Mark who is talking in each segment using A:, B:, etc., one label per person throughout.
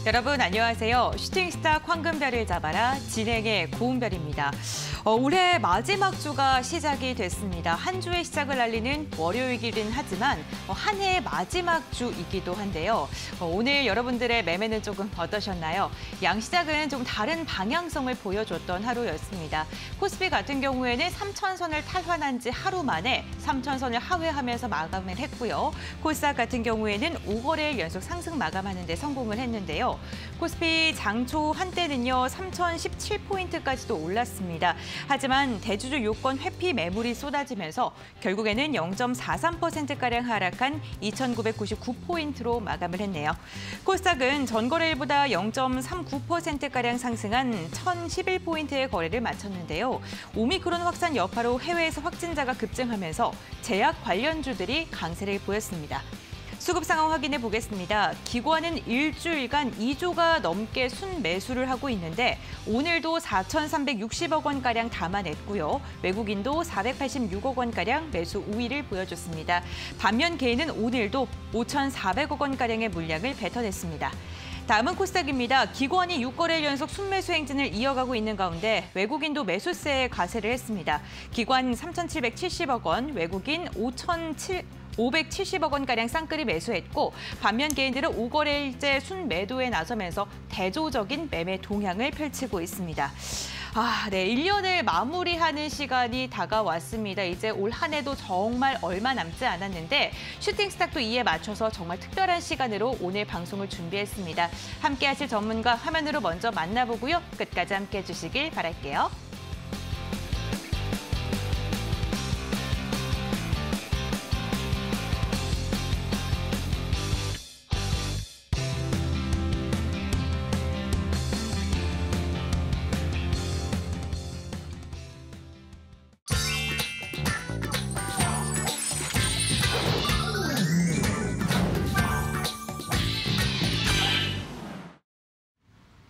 A: 여러분 안녕하세요. 슈팅스타 황금별을 잡아라 진행의 고은별입니다. 올해 마지막 주가 시작이 됐습니다. 한 주의 시작을 알리는 월요일이긴 하지만 한 해의 마지막 주이기도 한데요. 오늘 여러분들의 매매는 조금 어떠셨나요? 양시장은 좀 다른 방향성을 보여줬던 하루였습니다. 코스피 같은 경우에는 3,000선을 탈환한 지 하루 만에 3,000선을 하회하면서 마감을 했고요. 코스닥 같은 경우에는 5거래일 연속 상승 마감하는 데 성공을 했는데요. 코스피 장초 한때는요 3,017포인트까지도 올랐습니다. 하지만 대주주 요건 회피 매물이 쏟아지면서 결국에는 0.43%가량 하락한 2,999포인트로 마감을 했네요. 코스닥은 전거래일보다 0.39%가량 상승한 1,011포인트의 거래를 마쳤는데요. 오미크론 확산 여파로 해외에서 확진자가 급증하면서 제약 관련주들이 강세를 보였습니다. 수급 상황 확인해 보겠습니다. 기관은 일주일간 2조가 넘게 순매수를 하고 있는데 오늘도 4,360억 원가량 담아냈고요. 외국인도 486억 원가량 매수 우위를 보여줬습니다. 반면 개인은 오늘도 5,400억 원가량의 물량을 뱉어냈습니다. 다음은 코스닥입니다. 기관이 6거래일 연속 순매수 행진을 이어가고 있는 가운데 외국인도 매수세에 과세를 했습니다. 기관 3,770억 원, 외국인 570억 원가량 쌍끌이 매수했고 반면 개인들은 5거래일째 순매도에 나서면서 대조적인 매매 동향을 펼치고 있습니다. 네, 1년을 마무리하는 시간이 다가왔습니다. 이제 올 한 해도 정말 얼마 남지 않았는데 슈팅스탁도 이에 맞춰서 정말 특별한 시간으로 오늘 방송을 준비했습니다. 함께 하실 전문가 화면으로 먼저 만나보고요. 끝까지 함께 해주시길 바랄게요.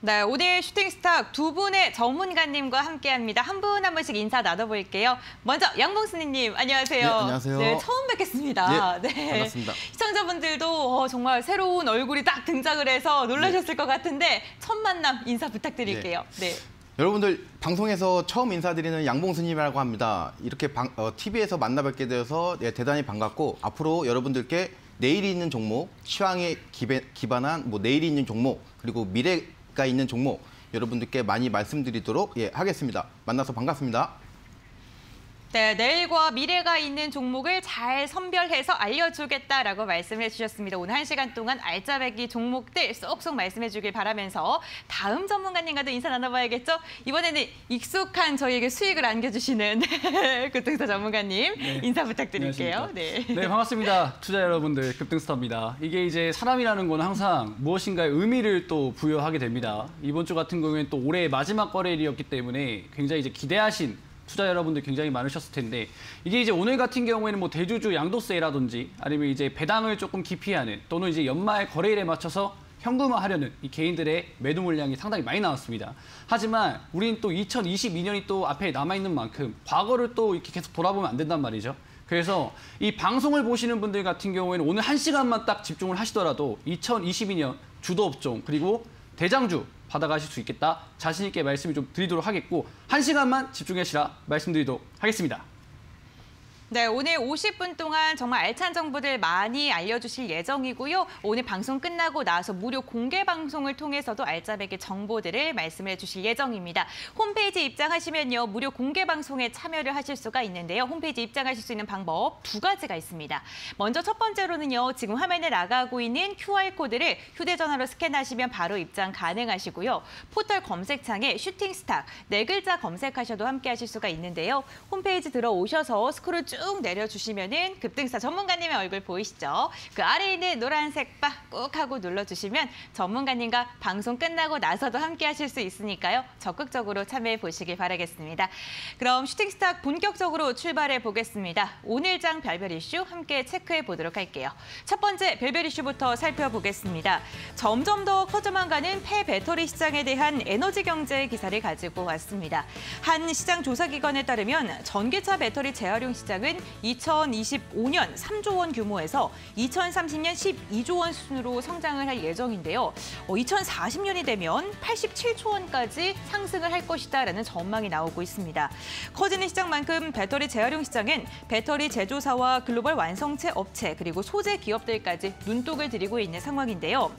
A: 네, 오늘 슈팅스탁 두 분의 전문가님과 함께합니다. 한 분 한 분씩 인사 나눠볼게요. 먼저 양봉순이님, 안녕하세요.
B: 네, 안녕하세요.
A: 네, 처음 뵙겠습니다.
B: 네, 반갑습니다.
A: 시청자분들도 정말 새로운 얼굴이 딱 등장을 해서 놀라셨을 것 같은데 첫 만남 인사 부탁드릴게요. 네.
B: 여러분들 방송에서 처음 인사드리는 양봉순님이라고 합니다. 이렇게 TV에서 만나뵙게 되어서 대단히 반갑고 앞으로 여러분들께 내일이 있는 종목, 시황에 기반한 내일이 있는 종목, 그리고 미래가 있는 종목 여러분들께 많이 말씀드리도록 하겠습니다. 만나서 반갑습니다.
A: 네, 내일과 미래가 있는 종목을 잘 선별해서 알려주겠다라고 말씀을 해주셨습니다. 오늘 1시간 동안 알짜배기 종목들 쏙쏙 말씀해 주길 바라면서 다음 전문가님과도 인사 나눠봐야겠죠? 이번에는 익숙한 저희에게 수익을 안겨주시는 급등스타 전문가님 인사 부탁드릴게요.
C: 네, 반갑습니다. 투자 여러분들, 급등스타입니다. 이게 이제 사람이라는 건 항상 무엇인가의 의미를 또 부여하게 됩니다. 이번 주 같은 경우에는 또 올해의 마지막 거래일이었기 때문에 굉장히 이제 기대하신 투자 여러분들 굉장히 많으셨을 텐데 이게 이제 오늘 같은 경우에는 대주주 양도세라든지 아니면 이제 배당을 조금 기피하는 또는 이제 연말 거래일에 맞춰서 현금화하려는 이 개인들의 매도 물량이 상당히 많이 나왔습니다. 하지만 우리는 또 2022년이 또 앞에 남아있는 만큼 과거를 또 이렇게 계속 돌아보면 안 된단 말이죠. 그래서 이 방송을 보시는 분들 같은 경우에는 오늘 1시간만 딱 집중을 하시더라도 2022년 주도 업종 그리고 대장주 받아가실 수 있겠다. 자신 있게 말씀을 좀 드리도록 하겠고 1시간만 집중하시라 말씀드리도록 하겠습니다.
A: 네, 오늘 50분 동안 정말 알찬 정보들 많이 알려주실 예정이고요. 오늘 방송 끝나고 나서 무료 공개 방송을 통해서도 알짜배기 정보들을 말씀해 주실 예정입니다. 홈페이지 입장하시면요. 무료 공개 방송에 참여를 하실 수가 있는데요. 홈페이지 입장하실 수 있는 방법 두 가지가 있습니다. 먼저 첫 번째로는요. 지금 화면에 나가고 있는 QR코드를 휴대전화로 스캔하시면 바로 입장 가능하시고요. 포털 검색창에 슈팅스탁 4글자 검색하셔도 함께 하실 수가 있는데요. 홈페이지 들어오셔서 스크롤 쭉 내려주시면은 급등스타 전문가님의 얼굴 보이시죠? 그 아래에 있는 노란색 바 꾹 하고 눌러주시면 전문가님과 방송 끝나고 나서도 함께 하실 수 있으니까요. 적극적으로 참여해 보시길 바라겠습니다. 그럼 슈팅스탁 본격적으로 출발해 보겠습니다. 오늘장 별별 이슈 함께 체크해 보도록 할게요. 첫 번째 별별 이슈부터 살펴보겠습니다. 점점 더 커져만 가는 폐배터리 시장에 대한 에너지 경제 기사를 가지고 왔습니다. 한 시장 조사기관에 따르면 전기차 배터리 재활용 시장은 시장은 2025년 3조 원 규모에서 2030년 12조 원 수준으로 성장을 할 예정인데요. 2040년이 되면 87조 원까지 상승을 할 것이다라는 전망이 나오고 있습니다. 커지는 시장만큼 배터리 재활용 시장은 배터리 제조사와 글로벌 완성체 업체 그리고 소재 기업들까지 눈독을 들이고 있는 상황인데요.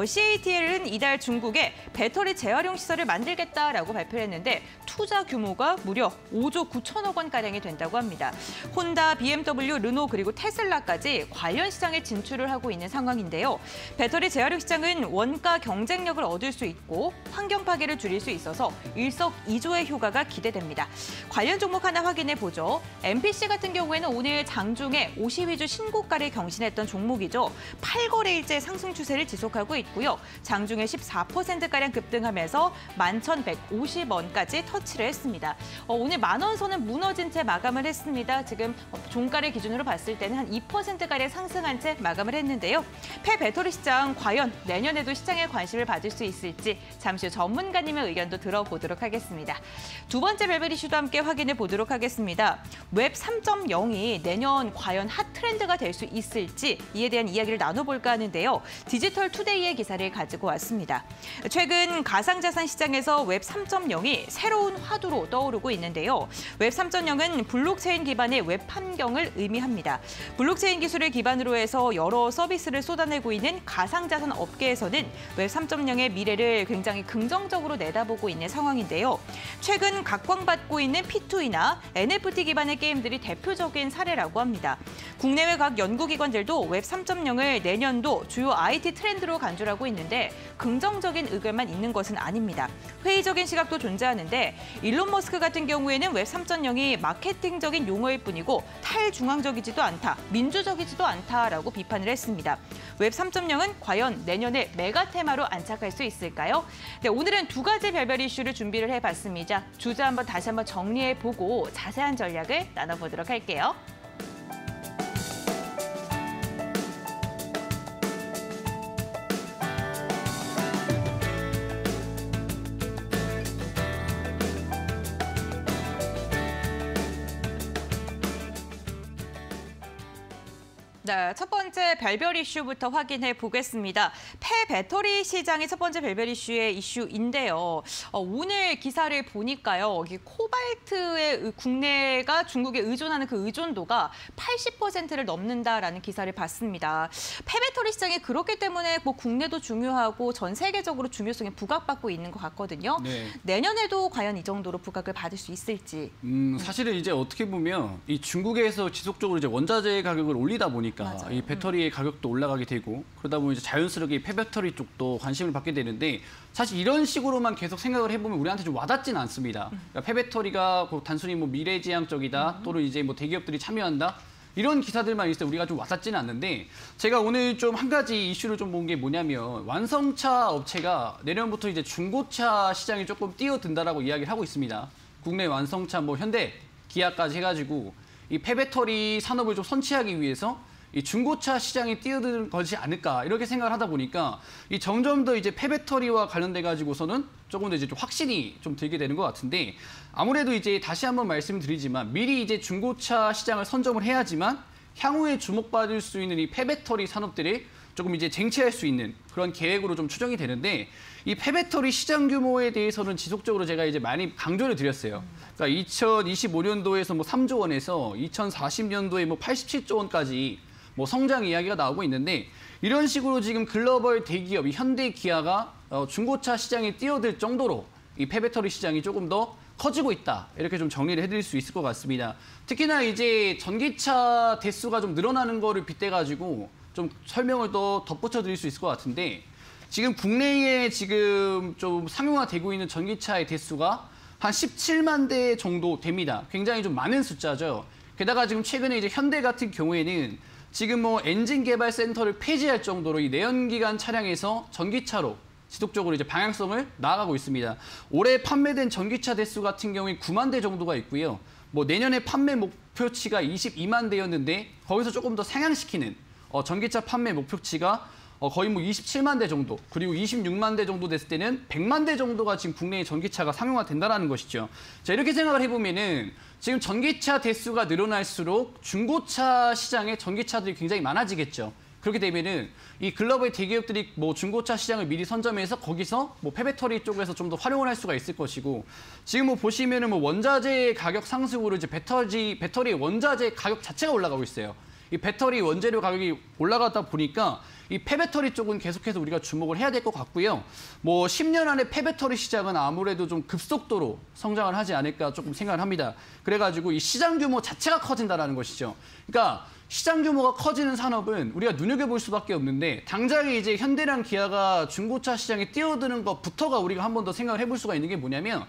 A: CATL은 이달 중국에 배터리 재활용 시설을 만들겠다라고 발표를 했는데 투자 규모가 무려 5조 9천억 원가량이 된다고 합니다. 혼다, BMW, 르노 그리고 테슬라까지 관련 시장에 진출을 하고 있는 상황인데요. 배터리 재활용 시장은 원가 경쟁력을 얻을 수 있고 환경 파괴를 줄일 수 있어서 일석이조의 효과가 기대됩니다. 관련 종목 하나 확인해 보죠. MPC 같은 경우에는 오늘 장중에 52주 신고가를 경신했던 종목이죠. 8거래일째 상승 추세를 지속하고 있고요. 장중에 14%가량 급등하면서 11,150원까지 터치를 했습니다. 오늘 10,000원 선은 무너진 채 마감을 했습니다. 지금 종가를 기준으로 봤을 때는 한 2%가량 상승한 채 마감을 했는데요. 폐배터리 시장 과연 내년에도 시장에 관심을 받을 수 있을지 잠시 후 전문가님의 의견도 들어보도록 하겠습니다. 두 번째 별별 이슈도 함께 확인해 보도록 하겠습니다. 웹 3.0이 내년 과연 핫 트렌드가 될 수 있을지 이에 대한 이야기를 나눠볼까 하는데요. 디지털 투데이의 기사를 가지고 왔습니다. 최근 가상자산 시장에서 웹 3.0이 새로운 화두로 떠오르고 있는데요. 웹 3.0은 블록체인 기반의 웹 환경을 의미합니다. 블록체인 기술을 기반으로 해서 여러 서비스를 쏟아내고 있는 가상자산 업계에서는 웹 3.0의 미래를 굉장히 긍정적으로 내다보고 있는 상황인데요. 최근 각광받고 있는 P2E나 NFT 기반의 게임들이 대표적인 사례라고 합니다. 국내외 각 연구기관들도 웹 3.0을 내년도 주요 IT 트렌드로 간주하고 있는데 긍정적인 의견만 있는 것은 아닙니다. 회의적인 시각도 존재하는데 일론 머스크 같은 경우에는 웹 3.0이 마케팅적인 용어일 뿐이고 탈중앙적이지도 않다, 민주적이지도 않다라고 비판을 했습니다. 웹 3.0은 과연 내년에 메가 테마로 안착할 수 있을까요? 네, 오늘은 두 가지 별별 이슈를 준비를 해봤습니다. 주제 다시 한번 정리해보고 자세한 전략을 나눠보도록 할게요. 네, 첫 번째 별별 이슈부터 확인해 보겠습니다. 폐배터리 시장이 첫 번째 별별 이슈의 이슈인데요. 오늘 기사를 보니까요. 코발트의 국내가 중국에 의존하는 그 의존도가 80%를 넘는다라는 기사를 봤습니다. 폐배터리 시장이 그렇기 때문에 뭐 국내도 중요하고 전 세계적으로 중요성에 부각받고 있는 것 같거든요.
C: 네.
A: 내년에도 과연 이 정도로 부각을 받을 수 있을지.
C: 사실은 이제 어떻게 보면 이 중국에서 지속적으로 이제 원자재 가격을 올리다 보니까
A: 맞아요.
C: 이 배터리의 가격도 올라가게 되고 그러다 보면 이제 자연스럽게 이 폐배터리 쪽도 관심을 받게 되는데 사실 이런 식으로만 계속 생각을 해보면 우리한테 좀 와닿지는 않습니다. 그러니까 폐배터리가 단순히 뭐 미래지향적이다 또는 이제 뭐 대기업들이 참여한다 이런 기사들만 있을 때 우리가 좀 와닿지는 않는데 제가 오늘 좀 한 가지 이슈를 좀 본 게 뭐냐면 완성차 업체가 내년부터 이제 중고차 시장에 조금 뛰어든다라고 이야기를 하고 있습니다. 국내 완성차 뭐 현대, 기아까지 해가지고 이 폐배터리 산업을 좀 선취하기 위해서 이 중고차 시장에 뛰어드는 것이 않을까 이렇게 생각을 하다 보니까 이 점점 더 이제 폐배터리와 관련돼 가지고서는 조금 더 이제 좀 확신이 좀 들게 되는 것 같은데 아무래도 이제 다시 한번 말씀드리지만 미리 이제 중고차 시장을 선점을 해야지만 향후에 주목받을 수 있는 이 폐배터리 산업들이 조금 이제 쟁취할 수 있는 그런 계획으로 좀 추정이 되는데 이 폐배터리 시장 규모에 대해서는 지속적으로 제가 이제 많이 강조를 드렸어요. 그러니까 2025년도에서 뭐 3조 원에서 2040년도에 뭐 87조 원까지 뭐 성장 이야기가 나오고 있는데 이런 식으로 지금 글로벌 대기업 이 현대 기아가 중고차 시장에 뛰어들 정도로 이 폐배터리 시장이 조금 더 커지고 있다. 이렇게 좀 정리를 해드릴 수 있을 것 같습니다. 특히나 이제 전기차 대수가 좀 늘어나는 거를 빗대가지고 좀 설명을 더 덧붙여 드릴 수 있을 것 같은데 지금 국내에 지금 좀 상용화되고 있는 전기차의 대수가 한 17만 대 정도 됩니다. 굉장히 좀 많은 숫자죠. 게다가 지금 최근에 이제 현대 같은 경우에는 지금 뭐 엔진 개발 센터를 폐지할 정도로 이 내연기관 차량에서 전기차로 지속적으로 이제 방향성을 나아가고 있습니다. 올해 판매된 전기차 대수 같은 경우에 9만 대 정도가 있고요. 뭐 내년에 판매 목표치가 22만 대였는데 거기서 조금 더 상향시키는 전기차 판매 목표치가 거의 뭐 27만 대 정도, 그리고 26만 대 정도 됐을 때는 100만 대 정도가 지금 국내에 전기차가 상용화된다는 것이죠. 자, 이렇게 생각을 해보면은 지금 전기차 대수가 늘어날수록 중고차 시장에 전기차들이 굉장히 많아지겠죠. 그렇게 되면은 이 글로벌 대기업들이 뭐 중고차 시장을 미리 선점해서 거기서 뭐 폐배터리 쪽에서 좀 더 활용을 할 수가 있을 것이고, 지금 뭐 보시면은 뭐 원자재 가격 상승으로 이제 배터리 원자재 가격 자체가 올라가고 있어요. 이 배터리 원재료 가격이 올라가다 보니까 이 폐배터리 쪽은 계속해서 우리가 주목을 해야 될 것 같고요. 뭐 10년 안에 폐배터리 시장은 아무래도 좀 급속도로 성장을 하지 않을까 조금 생각을 합니다. 그래가지고 이 시장 규모 자체가 커진다는 것이죠. 그러니까 시장 규모가 커지는 산업은 우리가 눈여겨볼 수밖에 없는데, 당장에 이제 현대랑 기아가 중고차 시장에 뛰어드는 것부터가 우리가 한 번 더 생각을 해볼 수가 있는 게 뭐냐면,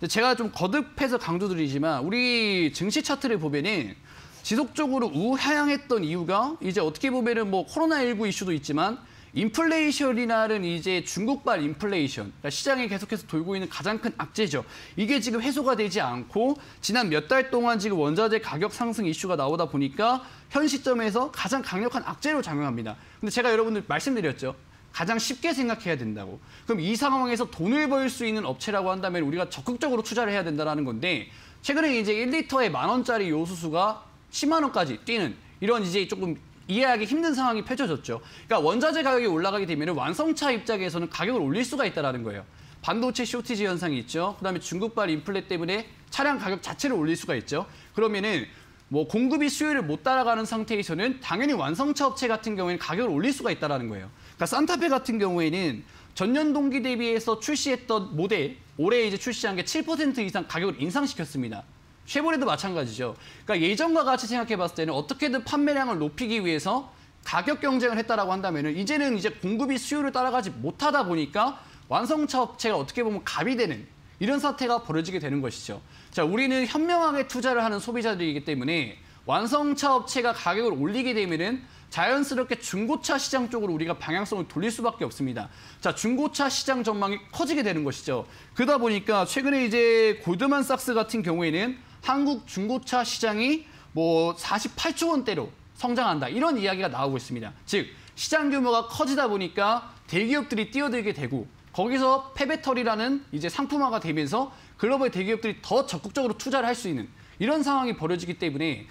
C: 제가 좀 거듭해서 강조드리지만 우리 증시 차트를 보면은 지속적으로 우하향했던 이유가 이제 어떻게 보면은 뭐 코로나19 이슈도 있지만 인플레이션이라는 이제 중국발 인플레이션, 그러니까 시장에 계속해서 돌고 있는 가장 큰 악재죠. 이게 지금 해소가 되지 않고 지난 몇 달 동안 지금 원자재 가격 상승 이슈가 나오다 보니까 현 시점에서 가장 강력한 악재로 작용합니다. 근데 제가 여러분들 말씀드렸죠. 가장 쉽게 생각해야 된다고. 그럼 이 상황에서 돈을 벌 수 있는 업체라고 한다면 우리가 적극적으로 투자를 해야 된다는 건데, 최근에 이제 1리터에 10,000원짜리 요수수가 10만 원까지 뛰는 이런 이제 조금 이해하기 힘든 상황이 펼쳐졌죠. 그러니까 원자재 가격이 올라가게 되면 완성차 입장에서는 가격을 올릴 수가 있다는 거예요. 반도체 쇼티지 현상이 있죠. 그다음에 중국발 인플레 때문에 차량 가격 자체를 올릴 수가 있죠. 그러면은 뭐 공급이 수요를 못 따라가는 상태에서는 당연히 완성차 업체 같은 경우에는 가격을 올릴 수가 있다는 거예요. 그러니까 산타페 같은 경우에는 전년 동기 대비해서 출시했던 모델, 올해 이제 출시한 게 7% 이상 가격을 인상시켰습니다. 쉐보레도 마찬가지죠. 그러니까 예전과 같이 생각해 봤을 때는 어떻게든 판매량을 높이기 위해서 가격 경쟁을 했다라고 한다면은 이제는 이제 공급이 수요를 따라가지 못하다 보니까 완성차 업체가 어떻게 보면 갑이 되는 이런 사태가 벌어지게 되는 것이죠. 자, 우리는 현명하게 투자를 하는 소비자들이기 때문에 완성차 업체가 가격을 올리게 되면은 자연스럽게 중고차 시장 쪽으로 우리가 방향성을 돌릴 수밖에 없습니다. 자, 중고차 시장 전망이 커지게 되는 것이죠. 그러다 보니까 최근에 이제 골드만삭스 같은 경우에는 한국 중고차 시장이 뭐 48조 원대로 성장한다, 이런 이야기가 나오고 있습니다. 즉, 시장 규모가 커지다 보니까 대기업들이 뛰어들게 되고 거기서 폐배터리라는 이제 상품화가 되면서 글로벌 대기업들이 더 적극적으로 투자를 할 수 있는 이런 상황이 벌어지기 때문에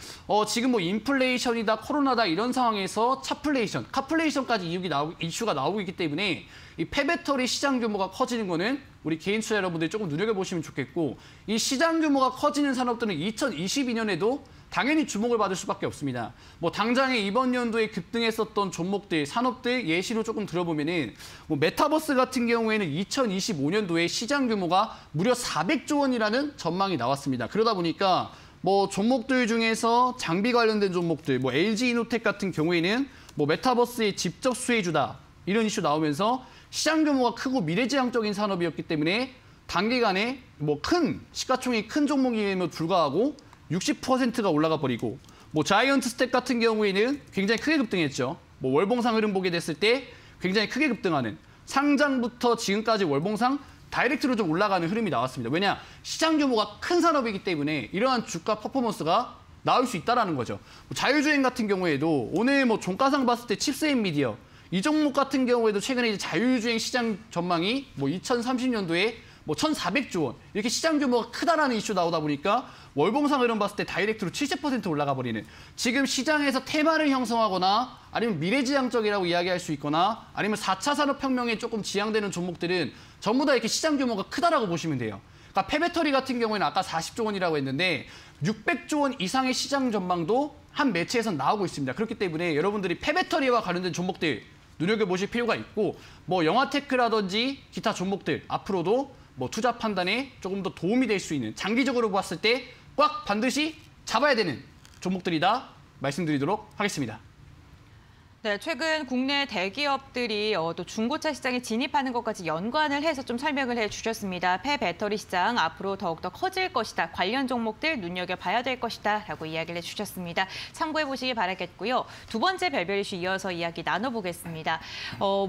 C: 지금 뭐 인플레이션이다, 코로나다 이런 상황에서 차플레이션, 카플레이션까지 이슈가 나오고 있기 때문에 이 폐배터리 시장 규모가 커지는 거는 우리 개인 투자 여러분들이 조금 눈여겨보시면 좋겠고, 이 시장 규모가 커지는 산업들은 2022년에도 당연히 주목을 받을 수밖에 없습니다. 뭐 당장에 이번 연도에 급등했었던 종목들, 산업들 예시로 조금 들어보면은 뭐 메타버스 같은 경우에는 2025년도에 시장 규모가 무려 400조 원이라는 전망이 나왔습니다. 그러다 보니까 뭐 종목들 중에서 장비 관련된 종목들, 뭐 LG이노텍 같은 경우에는 뭐 메타버스의 직접 수혜주다 이런 이슈 나오면서 시장 규모가 크고 미래지향적인 산업이었기 때문에 단기간에 뭐 큰 시가총액이 큰 종목임에도 불구하고 60%가 올라가 버리고, 뭐 자이언트 스택 같은 경우에는 굉장히 크게 급등했죠. 뭐 월봉상 흐름 보게 됐을 때 굉장히 크게 급등하는, 상장부터 지금까지 월봉상 다이렉트로 좀 올라가는 흐름이 나왔습니다. 왜냐? 시장 규모가 큰 산업이기 때문에 이러한 주가 퍼포먼스가 나올 수 있다는 거죠. 뭐 자율주행 같은 경우에도 오늘 뭐 종가상 봤을 때 칩스앤미디어 이 종목 같은 경우에도 최근에 이제 자율주행 시장 전망이 뭐 2030년도에 뭐 1,400조 원 이렇게 시장 규모가 크다라는 이슈 나오다 보니까 월봉상 흐름 봤을 때 다이렉트로 70% 올라가 버리는, 지금 시장에서 테마를 형성하거나 아니면 미래지향적이라고 이야기할 수 있거나 아니면 4차 산업혁명에 조금 지향되는 종목들은 전부 다 이렇게 시장 규모가 크다라고 보시면 돼요. 그러니까 폐배터리 같은 경우에는 아까 40조 원이라고 했는데 600조 원 이상의 시장 전망도 한 매체에서 나오고 있습니다. 그렇기 때문에 여러분들이 폐배터리와 관련된 종목들 눈여겨보실 필요가 있고, 뭐 영화테크라든지 기타 종목들 앞으로도 뭐 투자 판단에 조금 더 도움이 될 수 있는, 장기적으로 봤을 때 꽉 반드시 잡아야 되는 종목들이다 말씀드리도록 하겠습니다.
A: 네, 최근 국내 대기업들이 또 중고차 시장에 진입하는 것까지 연관을 해서 좀 설명을 해주셨습니다. 폐배터리 시장 앞으로 더욱더 커질 것이다. 관련 종목들 눈여겨봐야 될 것이다. 라고 이야기를 해주셨습니다. 참고해보시기 바라겠고요. 두 번째 별별 이슈 이어서 이야기 나눠보겠습니다.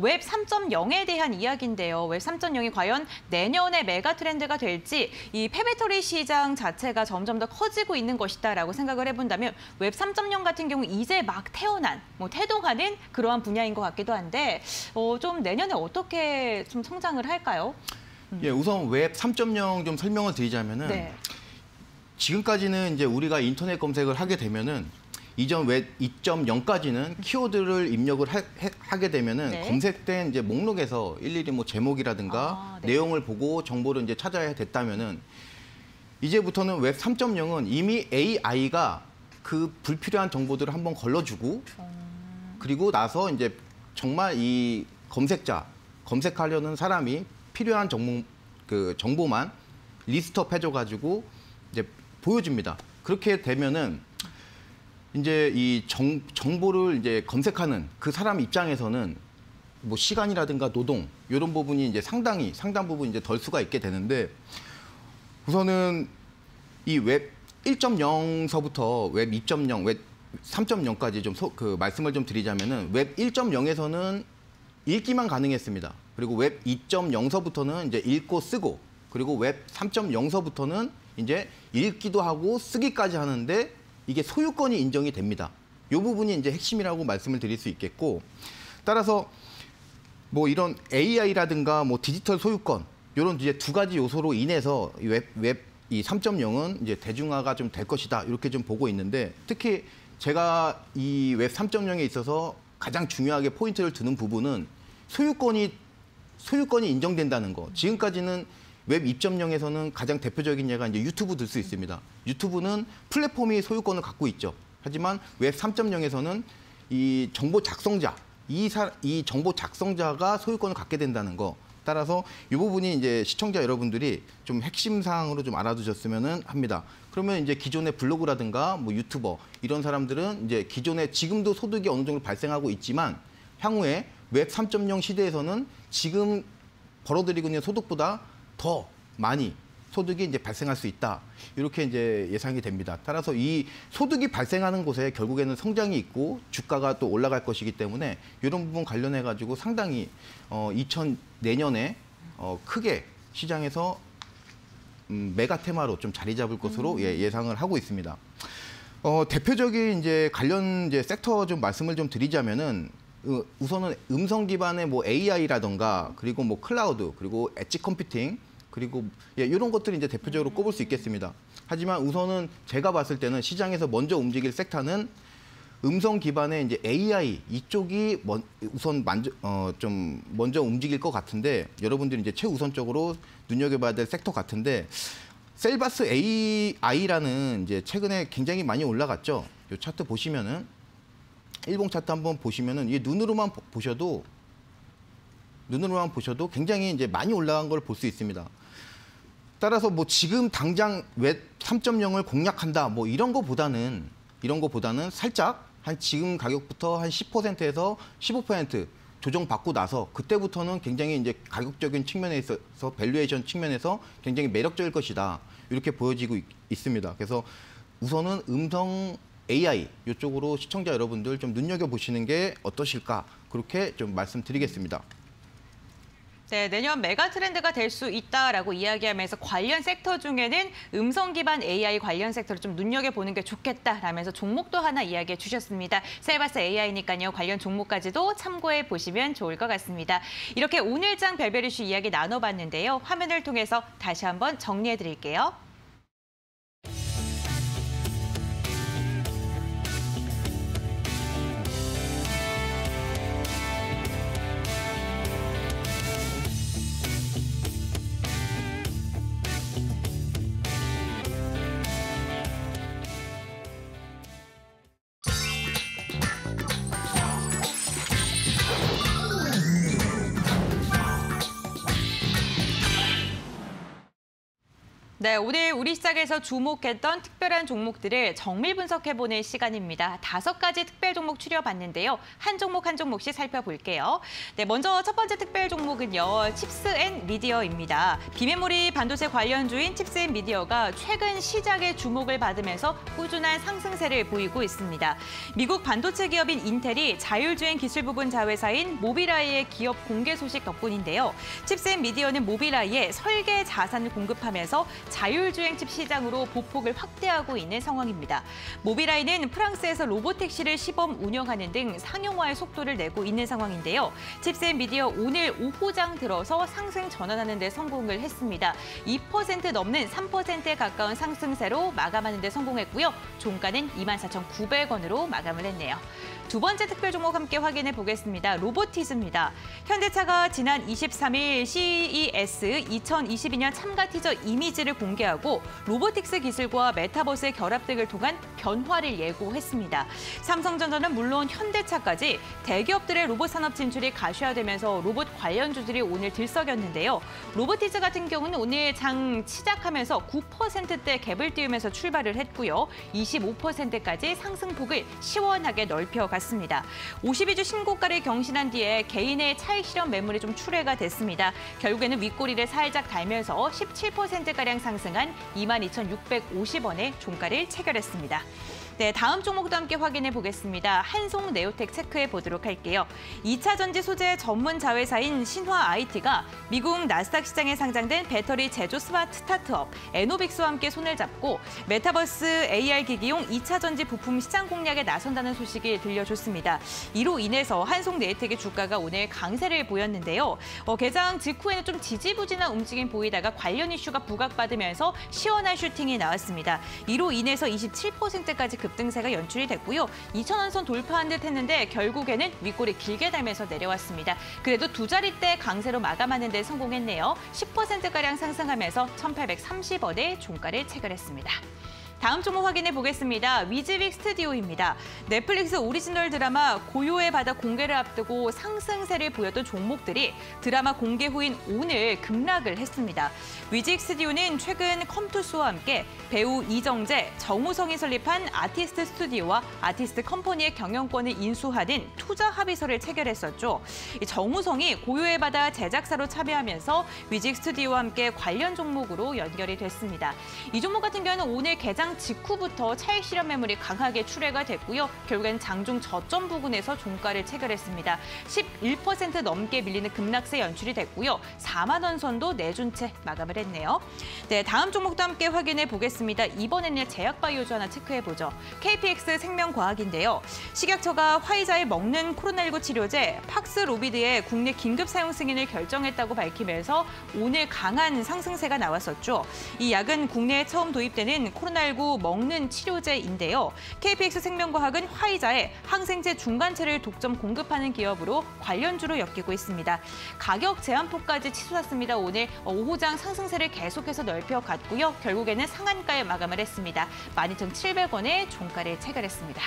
A: 웹 3.0에 대한 이야기인데요. 웹 3.0이 과연 내년에 메가 트렌드가 될지, 이 폐배터리 시장 자체가 점점 더 커지고 있는 것이다. 라고 생각을 해본다면 웹 3.0 같은 경우 이제 막 태어난, 태동하는 기반은 그러한 분야인 것 같기도 한데 좀 내년에 어떻게 좀 성장을 할까요?
B: 예, 우선 웹 3.0 좀 설명을 드리자면은
A: 네.
B: 지금까지는 이제 우리가 인터넷 검색을 하게 되면은 이전 웹 2.0까지는 키워드를 입력을 하게 되면은
A: 네.
B: 검색된 이제 목록에서 일일이 뭐 제목이라든가
A: 네.
B: 내용을 보고 정보를 이제 찾아야 됐다면은 이제부터는 웹 3.0은 이미 AI가 그 불필요한 정보들을 한번 걸러주고 그리고 나서 이제 정말 이 검색하려는 사람이 필요한 정보만 리스트업 해줘가지고 이제 보여줍니다. 그렇게 되면은 이제 이 정보를 이제 검색하는 그 사람 입장에서는 뭐 시간이라든가 노동 이런 부분이 이제 상당 부분 이제 덜 수가 있게 되는데 우선은 이 웹 1.0서부터 웹 2.0, 웹 3.0까지 좀 말씀을 좀 드리자면은 웹 1.0에서는 읽기만 가능했습니다. 그리고 웹 2.0서부터는 이제 읽고 쓰고 그리고 웹 3.0서부터는 이제 읽기도 하고 쓰기까지 하는데 이게 소유권이 인정이 됩니다. 이 부분이 이제 핵심이라고 말씀을 드릴 수 있겠고 따라서 뭐 이런 AI라든가 뭐 디지털 소유권 이런 이제 두 가지 요소로 인해서 이 3.0은 이제 대중화가 좀 될 것이다 이렇게 좀 보고 있는데 특히 제가 이 웹 3.0에 있어서 가장 중요하게 포인트를 두는 부분은 소유권이 인정된다는 거. 지금까지는 웹 2.0에서는 가장 대표적인 예가 이제 유튜브 들 수 있습니다. 유튜브는 플랫폼이 소유권을 갖고 있죠. 하지만 웹 3.0에서는 이 정보 작성자, 이 정보 작성자가 소유권을 갖게 된다는 거. 따라서 이 부분이 이제 시청자 여러분들이 좀 핵심 사항으로 좀 알아두셨으면 합니다. 그러면 이제 기존의 블로그라든가 뭐 유튜버 이런 사람들은 이제 기존에 지금도 소득이 어느 정도 발생하고 있지만 향후에 웹 3.0 시대에서는 지금 벌어들이고 있는 소득보다 더 많이 소득이 이제 발생할 수 있다. 이렇게 이제 예상이 됩니다. 따라서 이 소득이 발생하는 곳에 결국에는 성장이 있고 주가가 또 올라갈 것이기 때문에 이런 부분 관련해 가지고 상당히 2004년에 크게 시장에서 메가 테마로 좀 자리 잡을 것으로 예상을 하고 있습니다. 대표적인 이제 관련 이제 섹터 좀 말씀을 좀 드리자면은 우선은 음성 기반의 뭐 AI라던가 그리고 뭐 클라우드 그리고 엣지 컴퓨팅 그리고 이런 것들이 이제 대표적으로 꼽을 수 있겠습니다. 하지만 우선은 제가 봤을 때는 시장에서 먼저 움직일 섹터는 음성 기반의 이제 AI 이쪽이 우선 좀 먼저 움직일 것 같은데 여러분들이 이제 최우선적으로 눈여겨봐야 될 섹터 같은데 셀바스 AI라는 이제 최근에 굉장히 많이 올라갔죠. 이 차트 보시면은 일봉 차트 한번 보시면은 이 눈으로만 보셔도 굉장히 이제 많이 올라간 걸 볼 수 있습니다. 따라서 뭐 지금 당장 웹 3.0을 공략한다 뭐 이런 거보다는 살짝 한 지금 가격부터 한 10%에서 15% 조정받고 나서 그때부터는 굉장히 이제 가격적인 측면에 있어서 밸류에이션 측면에서 굉장히 매력적일 것이다. 이렇게 보여지고 있습니다. 그래서 우선은 음성 AI 이쪽으로 시청자 여러분들 좀 눈여겨보시는 게 어떠실까 그렇게 좀 말씀드리겠습니다.
A: 네, 내년 메가 트렌드가 될 수 있다라고 이야기하면서 관련 섹터 중에는 음성 기반 AI 관련 섹터를 좀 눈여겨보는 게 좋겠다라면서 종목도 하나 이야기해 주셨습니다. 셀바스 AI니까요. 관련 종목까지도 참고해 보시면 좋을 것 같습니다. 이렇게 오늘장 별별 이슈 이야기 나눠봤는데요. 화면을 통해서 다시 한번 정리해 드릴게요. 네, 오늘 우리 시작에서 주목했던 특별한 종목들을 정밀 분석해보는 시간입니다. 5가지 특별 종목 추려봤는데요. 한 종목씩 살펴볼게요. 네, 먼저 첫 번째 특별 종목은요. 칩스앤미디어입니다. 비메모리 반도체 관련주인 칩스앤미디어가 최근 시장의 주목을 받으면서 꾸준한 상승세를 보이고 있습니다. 미국 반도체 기업인 인텔이 자율주행 기술 부분 자회사인 모빌아이의 기업 공개 소식 덕분인데요. 칩스앤미디어는 모빌아이에 설계 자산을 공급하면서 자율주행 칩 시장으로 보폭을 확대하고 있는 상황입니다. 모빌아이는 프랑스에서 로보택시를 시범 운영하는 등 상용화의 속도를 내고 있는 상황인데요. 칩셋 미디어 오늘 오후장 들어서 상승 전환하는 데 성공을 했습니다. 2% 넘는 3%에 가까운 상승세로 마감하는 데 성공했고요. 종가는 24,900원으로 마감을 했네요. 두 번째 특별 종목 함께 확인해 보겠습니다. 로보티즈입니다. 현대차가 지난 23일 CES 2022년 참가 티저 이미지를 공개하고 로보틱스 기술과 메타버스의 결합 등을 통한 변화를 예고했습니다. 삼성전자는 물론 현대차까지 대기업들의 로봇 산업 진출이 가시화되면서 로봇 관련주들이 오늘 들썩였는데요. 로보티즈 같은 경우는 오늘 장 시작하면서 9%대 갭을 띄우면서 출발을 했고요. 25%까지 상승폭을 시원하게 넓혀갔습니다. 52주 신고가를 경신한 뒤에 개인의 차익 실현 매물이 좀 출회가 됐습니다. 결국에는 윗꼬리를 살짝 달면서 17%가량 상승한 22,650원의 종가를 체결했습니다. 네, 다음 종목도 함께 확인해 보겠습니다. 한송네오텍 체크해 보도록 할게요. 2차 전지 소재 전문 자회사인 신화IT가 미국 나스닥 시장에 상장된 배터리 제조 스타트업 에노빅스와 함께 손을 잡고 메타버스 AR 기기용 2차 전지 부품 시장 공략에 나선다는 소식이 들려줬습니다. 이로 인해서 한송네오텍의 주가가 오늘 강세를 보였는데요. 개장 직후에는 좀 지지부진한 움직임 보이다가 관련 이슈가 부각받으면서 시원한 슈팅이 나왔습니다. 이로 인해서 27%까지 급등세가 연출이 됐고요. 2,000원 선 돌파한 듯 했는데 결국에는 윗골이 길게 달면서 내려왔습니다. 그래도 두 자릿대 강세로 마감하는 데 성공했네요. 10%가량 상승하면서 1,830원의 종가를 체결했습니다. 다음 종목 확인해 보겠습니다. 위즈빅 스튜디오입니다. 넷플릭스 오리지널 드라마 고요의 바다 공개를 앞두고 상승세를 보였던 종목들이 드라마 공개 후인 오늘 급락을 했습니다. 위즈빅 스튜디오는 최근 컴투스와 함께 배우 이정재, 정우성이 설립한 아티스트 스튜디오와 아티스트 컴퍼니의 경영권을 인수하는 투자 합의서를 체결했었죠. 정우성이 고요의 바다 제작사로 참여하면서 위즈빅 스튜디오와 함께 관련 종목으로 연결이 됐습니다. 이 종목 같은 경우는 오늘 개장 직후부터 차익 실현 매물이 강하게 출회가 됐고요. 결국엔 장중 저점 부근에서 종가를 체결했습니다. 11% 넘게 밀리는 급락세 연출이 됐고요. 4만 원 선도 내준 채 마감을 했네요. 네, 다음 종목도 함께 확인해 보겠습니다. 이번에는 제약바이오주 하나 체크해보죠. KPX 생명과학인데요. 식약처가 화이자의 먹는 코로나19 치료제 팍스로비드의 국내 긴급 사용 승인을 결정했다고 밝히면서 오늘 강한 상승세가 나왔었죠. 이 약은 국내에 처음 도입되는 코로나19 먹는 치료제인데요. KPX 생명과학은 화이자에 항생제 중간체를 독점 공급하는 기업으로 관련주로 엮이고 있습니다. 가격 제한폭까지 치솟았습니다. 오늘 오후장 상승세를 계속해서 넓혀갔고요. 결국에는 상한가에 마감을 했습니다. 12,700원의 종가를 체결했습니다.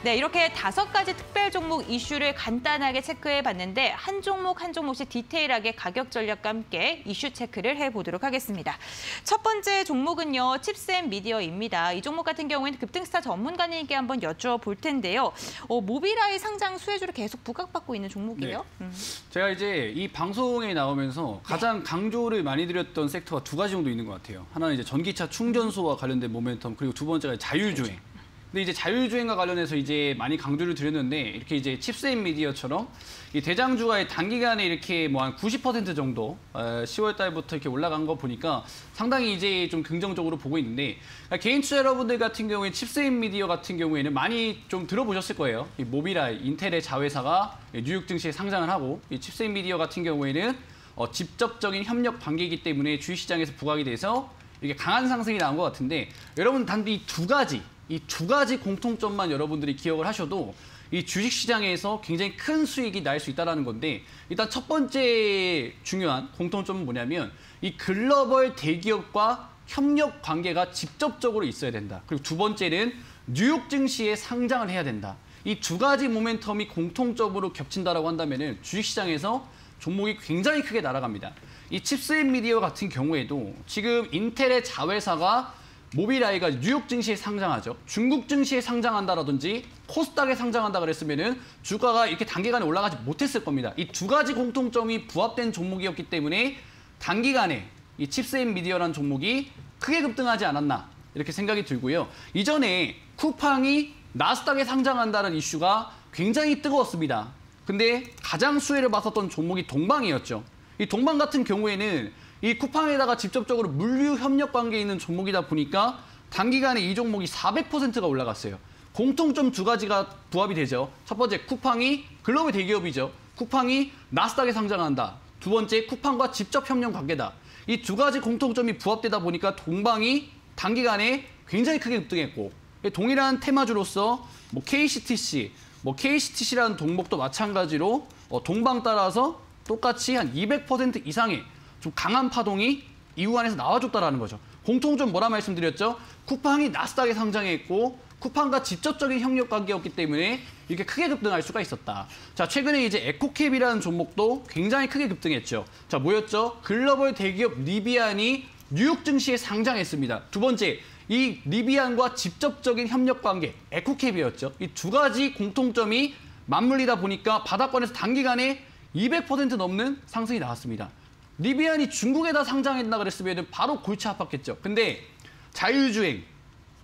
A: 네, 이렇게 5가지 특별 종목 이슈를 간단하게 체크해봤는데 한 종목씩 디테일하게 가격 전략과 함께 이슈 체크를 해보도록 하겠습니다. 첫 번째 종목은요, 칩셋 미디어입니다. 이 종목 같은 경우에는 급등스타 전문가님께 한번 여쭤볼 텐데요. 모빌아이 상장 수혜주를 계속 부각받고 있는 종목이에요.
C: 네. 제가 이제 이 방송에 나오면서 가장 강조를 많이 드렸던 섹터가 두 가지 정도 있는 것 같아요. 하나는 이제 전기차 충전소와 관련된 모멘텀, 그리고 두 번째가 자율주행. 근데 이제 자율주행과 관련해서 이제 많이 강조를 드렸는데 이렇게 이제 칩셋 미디어처럼 이 대장주가 단기간에 이렇게 뭐 한 90% 정도 10월 달부터 이렇게 올라간 거 보니까 상당히 이제 좀 긍정적으로 보고 있는데 개인 투자 여러분들 같은 경우에 칩셋 미디어 같은 경우에는 많이 좀 들어보셨을 거예요. 이 모빌아이, 인텔의 자회사가 뉴욕 증시에 상장을 하고 이 칩셋 미디어 같은 경우에는 직접적인 협력 관계이기 때문에 주식시장에서 부각이 돼서 이게 강한 상승이 나온 것 같은데 여러분 단 이 두 가지 공통점만 여러분들이 기억을 하셔도 이 주식시장에서 굉장히 큰 수익이 날 수 있다는 건데 일단 첫 번째 중요한 공통점은 뭐냐면 이 글로벌 대기업과 협력 관계가 직접적으로 있어야 된다. 그리고 두 번째는 뉴욕 증시에 상장을 해야 된다. 이 두 가지 모멘텀이 공통적으로 겹친다라고 한다면은 주식시장에서 종목이 굉장히 크게 날아갑니다. 이 칩셋 미디어 같은 경우에도 지금 인텔의 자회사가 모빌아이가 뉴욕 증시에 상장하죠. 중국 증시에 상장한다라든지 코스닥에 상장한다 그랬으면은 주가가 이렇게 단기간에 올라가지 못했을 겁니다. 이 두 가지 공통점이 부합된 종목이었기 때문에 단기간에 이 칩셋 미디어라는 종목이 크게 급등하지 않았나 이렇게 생각이 들고요. 이전에 쿠팡이 나스닥에 상장한다는 이슈가 굉장히 뜨거웠습니다. 근데 가장 수혜를 봤었던 종목이 동방이었죠. 이 동방 같은 경우에는 이 쿠팡에다가 직접적으로 물류 협력 관계에 있는 종목이다 보니까 단기간에 이 종목이 400%가 올라갔어요. 공통점 두 가지가 부합이 되죠. 첫 번째, 쿠팡이 글로벌 대기업이죠. 쿠팡이 나스닥에 상장한다. 두 번째, 쿠팡과 직접 협력 관계다. 이 두 가지 공통점이 부합되다 보니까 동방이 단기간에 굉장히 크게 급등했고, 동일한 테마주로서 KCTC라는 종목도 마찬가지로 동방 따라서 똑같이 한 200% 이상의 좀 강한 파동이 이후 안에서 나와줬다라는 거죠. 공통점 뭐라 말씀드렸죠? 쿠팡이 나스닥에 상장했고 쿠팡과 직접적인 협력 관계였기 때문에 이렇게 크게 급등할 수가 있었다. 자, 최근에 이제 에코캡이라는 종목도 굉장히 크게 급등했죠. 자, 뭐였죠? 글로벌 대기업 리비안이 뉴욕 증시에 상장했습니다. 두 번째, 이 리비안과 직접적인 협력 관계, 에코캡이었죠. 이 두 가지 공통점이 맞물리다 보니까 바닥권에서 단기간에 200% 넘는 상승이 나왔습니다. 리비안이 중국에다 상장했나 그랬으면 바로 골치 아팠겠죠. 근데 자율주행,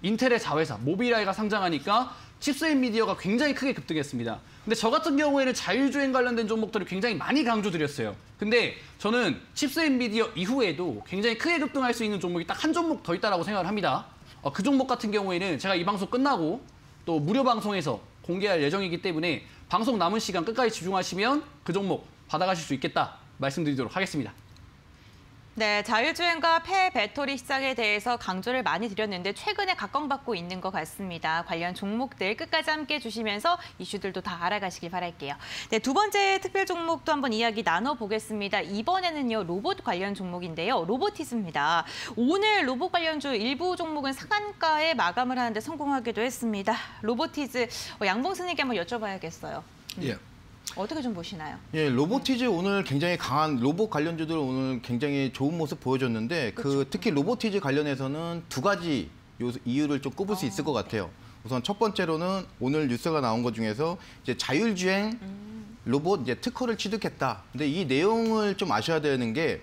C: 인텔의 자회사, 모빌아이가 상장하니까 칩스앤미디어가 굉장히 크게 급등했습니다. 근데 저 같은 경우에는 자율주행 관련된 종목들을 굉장히 많이 강조드렸어요. 근데 저는 칩스앤미디어 이후에도 굉장히 크게 급등할 수 있는 종목이 딱 한 종목 더 있다고 생각을 합니다. 그 종목 같은 경우에는 제가 이 방송 끝나고 또 무료 방송에서 공개할 예정이기 때문에 방송 남은 시간 끝까지 집중하시면 그 종목 받아가실 수 있겠다 말씀드리도록 하겠습니다.
A: 네, 자율주행과 폐배터리 시장에 대해서 강조를 많이 드렸는데 최근에 각광받고 있는 것 같습니다. 관련 종목들 끝까지 함께 해주시면서 이슈들도 다 알아가시길 바랄게요. 네, 두 번째 특별 종목도 한번 이야기 나눠보겠습니다. 이번에는요, 로봇 관련 종목인데요. 로보티즈입니다. 오늘 로봇 관련주 일부 종목은 상한가에 마감을 하는데 성공하기도 했습니다. 로보티즈, 양봉수님께 한번 여쭤봐야겠어요.
B: 예.
A: 어떻게 좀 보시나요?
B: 예, 로보티즈 오늘 굉장히 강한 로봇 관련주들 오늘 굉장히 좋은 모습 보여줬는데
A: 그렇죠.
B: 특히 로보티즈 관련해서는 두 가지 이유를 좀 꼽을 수 있을 것 같아요. 우선 첫 번째로는 오늘 뉴스가 나온 것 중에서 이제 자율주행 로봇 이제 특허를 취득했다. 근데 이 내용을 좀 아셔야 되는 게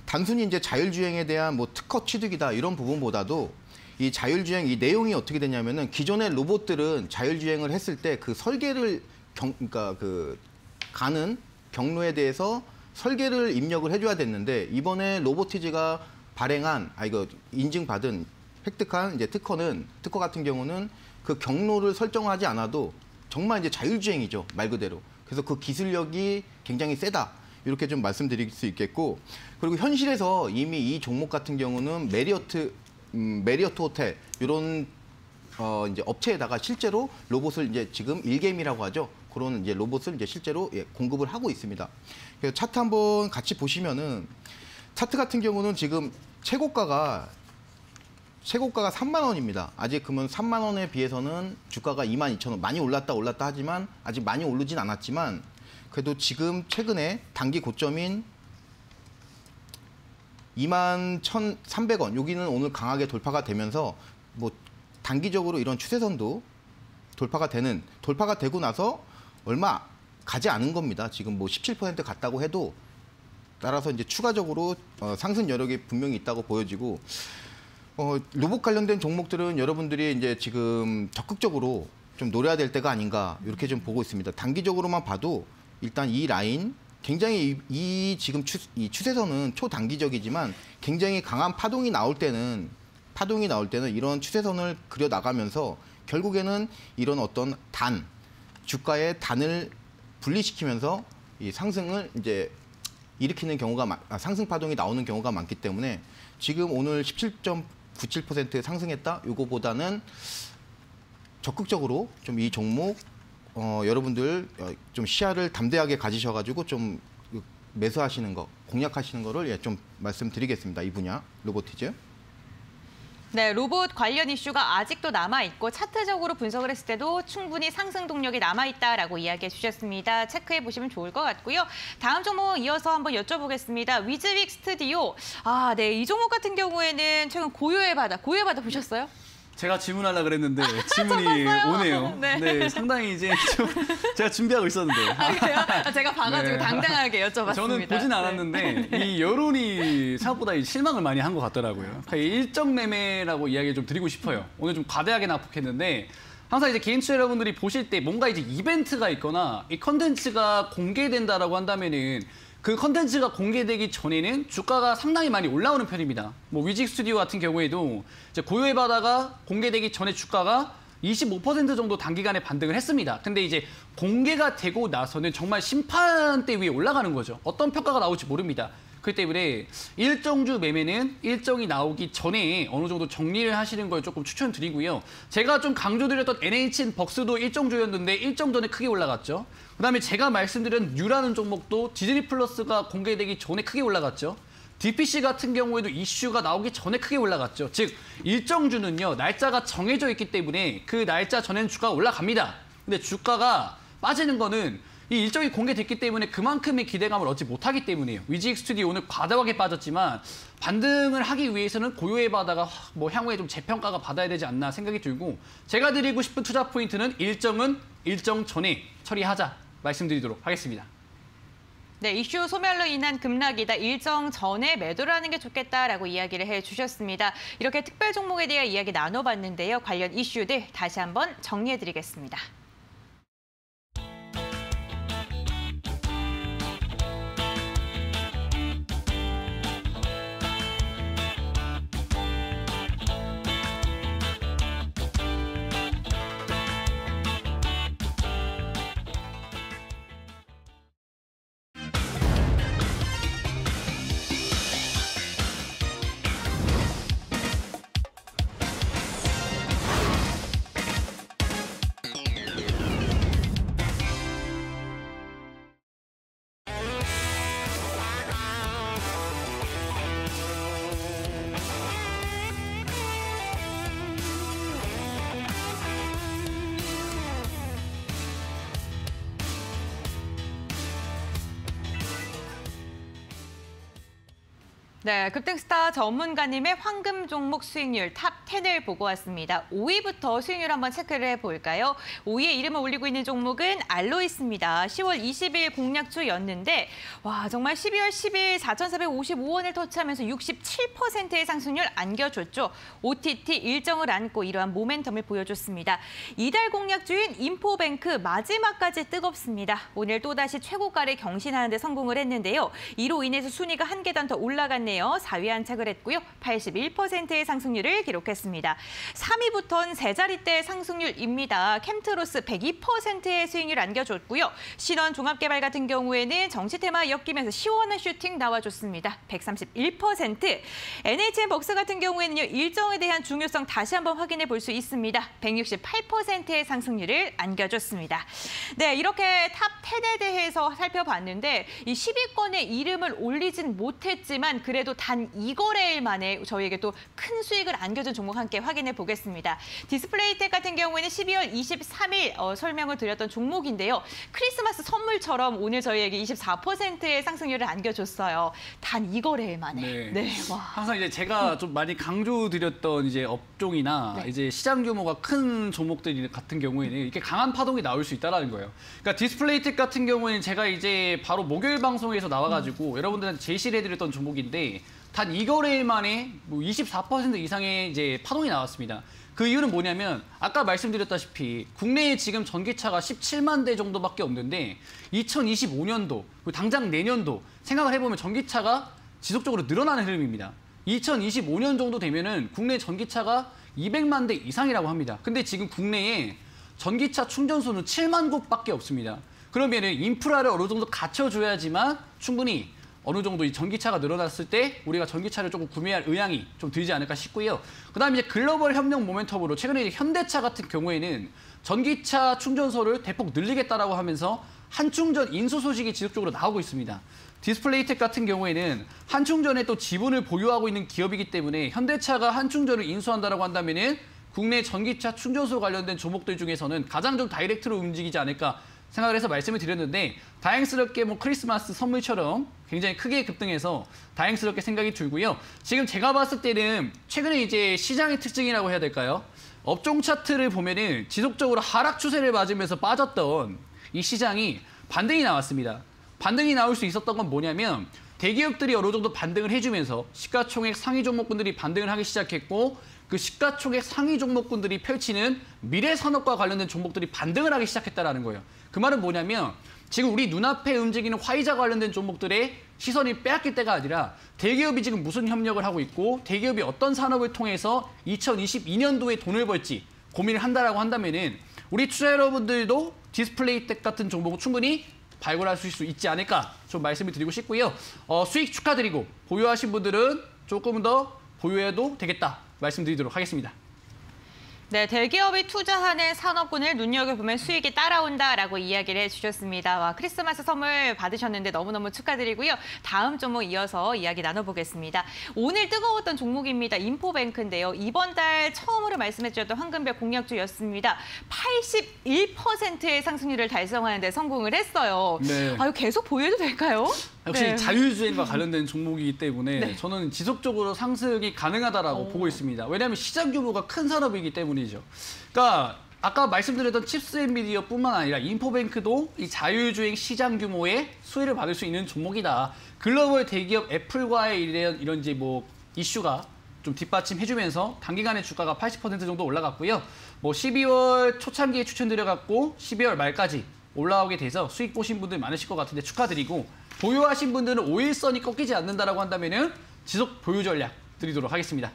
B: 단순히 이제 자율주행에 대한 뭐 특허 취득이다 이런 부분보다도 이 자율주행 이 내용이 어떻게 되냐면은 기존의 로봇들은 자율주행을 했을 때 그 설계를 그러니까 가는 경로에 대해서 설계를 입력을 해줘야 됐는데 이번에 로보티즈가 발행한 인증받은 획득한 이제 특허 같은 경우는 그 경로를 설정하지 않아도 정말 이제 자율주행이죠, 말 그대로. 그래서 그 기술력이 굉장히 세다 이렇게 좀 말씀드릴 수 있겠고, 그리고 현실에서 이미 이 종목 같은 경우는 메리어트 호텔 이런 이제 업체에다가 실제로 로봇을 이제 지금 일개미라고 하죠. 그런 이제 로봇을 이제 실제로 공급을 하고 있습니다. 그래서 차트 한번 같이 보시면은 차트 같은 경우는 지금 최고가가 3만 원입니다. 아직 그러면 3만 원에 비해서는 주가가 22,000원 많이 올랐다 하지만 아직 많이 오르진 않았지만 그래도 지금 최근에 단기 고점인 21,300원 여기는 오늘 강하게 돌파가 되면서 뭐 단기적으로 이런 추세선도 돌파가 되고 나서 얼마 가지 않은 겁니다. 지금 뭐 17% 갔다고 해도 따라서 이제 추가적으로 상승 여력이 분명히 있다고 보여지고 로봇 관련된 종목들은 여러분들이 이제 지금 적극적으로 좀 노려야 될 때가 아닌가 이렇게 좀 보고 있습니다. 단기적으로만 봐도 일단 이 라인 굉장히 지금 이 추세선은 초단기적이지만 굉장히 강한 파동이 나올 때는 이런 추세선을 그려 나가면서 결국에는 이런 어떤 주가의 단을 분리시키면서 이 상승을 이제 일으키는 경우가 상승 파동이 나오는 경우가 많기 때문에 지금 오늘 17.97% 상승했다. 이거보다는 적극적으로 좀 이 종목 여러분들 좀 시야를 담대하게 가지셔가지고 좀 매수하시는 거, 공략하시는 거를 좀 말씀드리겠습니다. 이 분야 로보티즈.
A: 네, 로봇 관련 이슈가 아직도 남아있고 차트적으로 분석을 했을 때도 충분히 상승 동력이 남아있다라고 이야기해 주셨습니다. 체크해 보시면 좋을 것 같고요. 다음 종목 이어서 한번 여쭤보겠습니다. 위즈윅 스튜디오. 네, 이 종목 같은 경우에는 최근 고요의 바다 보셨어요?
C: 제가 질문하려고 그랬는데 질문이 오네요. 네, 상당히 이제 좀 제가 준비하고 있었는데.
A: 그래요? 제가 봐가지고 당당하게 여쭤봤습니다.
C: 저는 보진 않았는데 이 여론이 생각보다 실망을 많이 한 것 같더라고요. 일정 매매라고 이야기 좀 드리고 싶어요. 오늘 좀 과대하게 납득했는데 항상 이제 개인 투자 여러분들이 보실 때 뭔가 이제 이벤트가 있거나 이 컨텐츠가 공개된다라고 한다면은 그 컨텐츠가 공개되기 전에는 주가가 상당히 많이 올라오는 편입니다. 뭐 위직 스튜디오 같은 경우에도 이제 고요의 바다가 공개되기 전에 주가가 25% 정도 단기간에 반등을 했습니다. 근데 이제 공개가 되고 나서는 정말 심판대 위에 올라가는 거죠. 어떤 평가가 나올지 모릅니다. 그렇기 때문에 일정주 매매는 일정이 나오기 전에 어느 정도 정리를 하시는 걸 조금 추천드리고요. 제가 좀 강조드렸던 NHN 벅스도 일정주였는데 일정 전에 크게 올라갔죠. 그다음에 제가 말씀드린 뉴라는 종목도 디즈니 플러스가 공개되기 전에 크게 올라갔죠. DPC 같은 경우에도 이슈가 나오기 전에 크게 올라갔죠. 즉 일정주는요, 날짜가 정해져 있기 때문에 그 날짜 전에는 주가가 올라갑니다. 근데 주가가 빠지는 거는 이 일정이 공개됐기 때문에 그만큼의 기대감을 얻지 못하기 때문이에요. 위직 스튜디오 오늘 과다하게 빠졌지만 반등을 하기 위해서는 고요의 바다가 뭐 향후에 좀 재평가가 받아야 되지 않나 생각이 들고, 제가 드리고 싶은 투자 포인트는 일정은 일정 전에 처리하자 말씀드리도록 하겠습니다.
A: 네, 이슈 소멸로 인한 급락이다. 일정 전에 매도를 하는 게 좋겠다라고 이야기를 해주셨습니다. 이렇게 특별 종목에 대해 이야기 나눠봤는데요. 관련 이슈들 다시 한번 정리해드리겠습니다. 네, 급등스타 전문가님의 황금 종목 수익률 탑 10을 보고 왔습니다. 5위부터 수익률 한번 체크를 해볼까요? 5위에 이름을 올리고 있는 종목은 알로이스입니다. 10월 20일 공략주였는데 와 정말 12월 10일 4,455원을 터치하면서 67%의 상승률 안겨줬죠. OTT 일정을 안고 이러한 모멘텀을 보여줬습니다. 이달 공략주인 인포뱅크 마지막까지 뜨겁습니다. 오늘 또다시 최고가를 경신하는 데 성공을 했는데요. 이로 인해서 순위가 한 계단 더 올라갔네요. 4위 안착을 했고요. 81%의 상승률을 기록했습니다. 3위부터는 세 자릿대 상승률입니다. 캠트로스 102%의 수익률 안겨줬고요. 신원 종합개발 같은 경우에는 정치 테마 엮이면서 시원한 슈팅 나와줬습니다. 131%. NHN 벅스 같은 경우에는요. 일정에 대한 중요성 다시 한번 확인해 볼 수 있습니다. 168%의 상승률을 안겨줬습니다. 네, 이렇게 탑 10에 대해서 살펴봤는데 이 10위권에 이름을 올리진 못했지만 그래도 단 2거래일 만에 저희에게 또 큰 수익을 안겨준 종목 함께 확인해 보겠습니다. 디스플레이텍 같은 경우에는 12월 23일 설명을 드렸던 종목인데요. 크리스마스 선물처럼 오늘 저희에게 24%의 상승률을 안겨줬어요. 단 2거래일 만에.
C: 네.
A: 와.
C: 항상 이제 제가 좀 많이 강조드렸던 이제 업종이나
A: 네.
C: 이제 시장 규모가 큰 종목들 같은 경우에는 이렇게 강한 파동이 나올 수 있다는 거예요. 그러니까 디스플레이텍 같은 경우에는 제가 이제 바로 목요일 방송에서 나와가지고 여러분들한테 제시를 해드렸던 종목인데 단 2거래일 만에 뭐 24% 이상의 이제 파동이 나왔습니다. 그 이유는 뭐냐면 아까 말씀드렸다시피 국내에 지금 전기차가 17만 대 정도밖에 없는데 2025년도 그리고 당장 내년도 생각을 해보면 전기차가 지속적으로 늘어나는 흐름입니다. 2025년 정도 되면은 국내 전기차가 200만 대 이상이라고 합니다. 근데 지금 국내에 전기차 충전소는 7만 곳밖에 없습니다. 그러면은 인프라를 어느 정도 갖춰줘야지만 충분히 어느 정도 이 전기차가 늘어났을 때 우리가 전기차를 조금 구매할 의향이 좀 들지 않을까 싶고요. 그다음에 이제 글로벌 협력 모멘텀으로 최근에 이제 현대차 같은 경우에는 전기차 충전소를 대폭 늘리겠다라고 하면서 한충전 인수 소식이 지속적으로 나오고 있습니다. 디스플레이텍 같은 경우에는 한충전에 또 지분을 보유하고 있는 기업이기 때문에 현대차가 한충전을 인수한다라고 한다면은 국내 전기차 충전소 관련된 종목들 중에서는 가장 좀 다이렉트로 움직이지 않을까 생각을 해서 말씀을 드렸는데 다행스럽게 뭐 크리스마스 선물처럼 굉장히 크게 급등해서 다행스럽게 생각이 들고요. 지금 제가 봤을 때는 최근에 이제 시장의 특징이라고 해야 될까요? 업종 차트를 보면은 지속적으로 하락 추세를 맞으면서 빠졌던 이 시장이 반등이 나왔습니다. 반등이 나올 수 있었던 건 뭐냐면 대기업들이 어느 정도 반등을 해주면서 시가총액 상위 종목군들이 반등을 하기 시작했고 그 시가총액 상위 종목군들이 펼치는 미래산업과 관련된 종목들이 반등을 하기 시작했다는 거예요. 그 말은 뭐냐면 지금 우리 눈앞에 움직이는 화이자 관련된 종목들의 시선이 빼앗길 때가 아니라 대기업이 지금 무슨 협력을 하고 있고 대기업이 어떤 산업을 통해서 2022년도에 돈을 벌지 고민을 한다라고 한다면은 우리 투자 여러분들도 디스플레이텍 같은 종목을 충분히 발굴할 수 있지 않을까 좀 말씀을 드리고 싶고요. 수익 축하드리고 보유하신 분들은 조금 더 보유해도 되겠다 말씀드리도록 하겠습니다.
A: 네, 대기업이 투자하는 산업군을 눈여겨보면 수익이 따라온다라고 이야기를 해주셨습니다. 와, 크리스마스 선물 받으셨는데 너무너무 축하드리고요. 다음 종목 이어서 이야기 나눠보겠습니다. 오늘 뜨거웠던 종목입니다. 인포뱅크인데요. 이번 달 처음으로 말씀해주셨던 황금별 공략주였습니다. 81%의 상승률을 달성하는 데 성공을 했어요.
C: 네.
A: 아유, 계속 보여도 될까요?
C: 역시
A: 네.
C: 자율주행과 관련된 종목이기 때문에
A: 네.
C: 저는 지속적으로 상승이 가능하다라고 보고 있습니다. 왜냐하면 시장 규모가 큰 산업이기 때문이죠. 그러니까 아까 말씀드렸던 칩스 엔비디어뿐만 아니라 인포뱅크도 이 자율주행 시장 규모의 수혜를 받을 수 있는 종목이다. 글로벌 대기업 애플과의 이런 이제 뭐 이슈가 좀 뒷받침해주면서 단기간에 주가가 80% 정도 올라갔고요. 뭐 12월 초창기에 추천드려갖고 12월 말까지 올라오게 돼서 수익 보신 분들 많으실 것 같은데 축하드리고 보유하신 분들은 5일선이 꺾이지 않는다라고 한다면은 지속 보유 전략 드리도록 하겠습니다.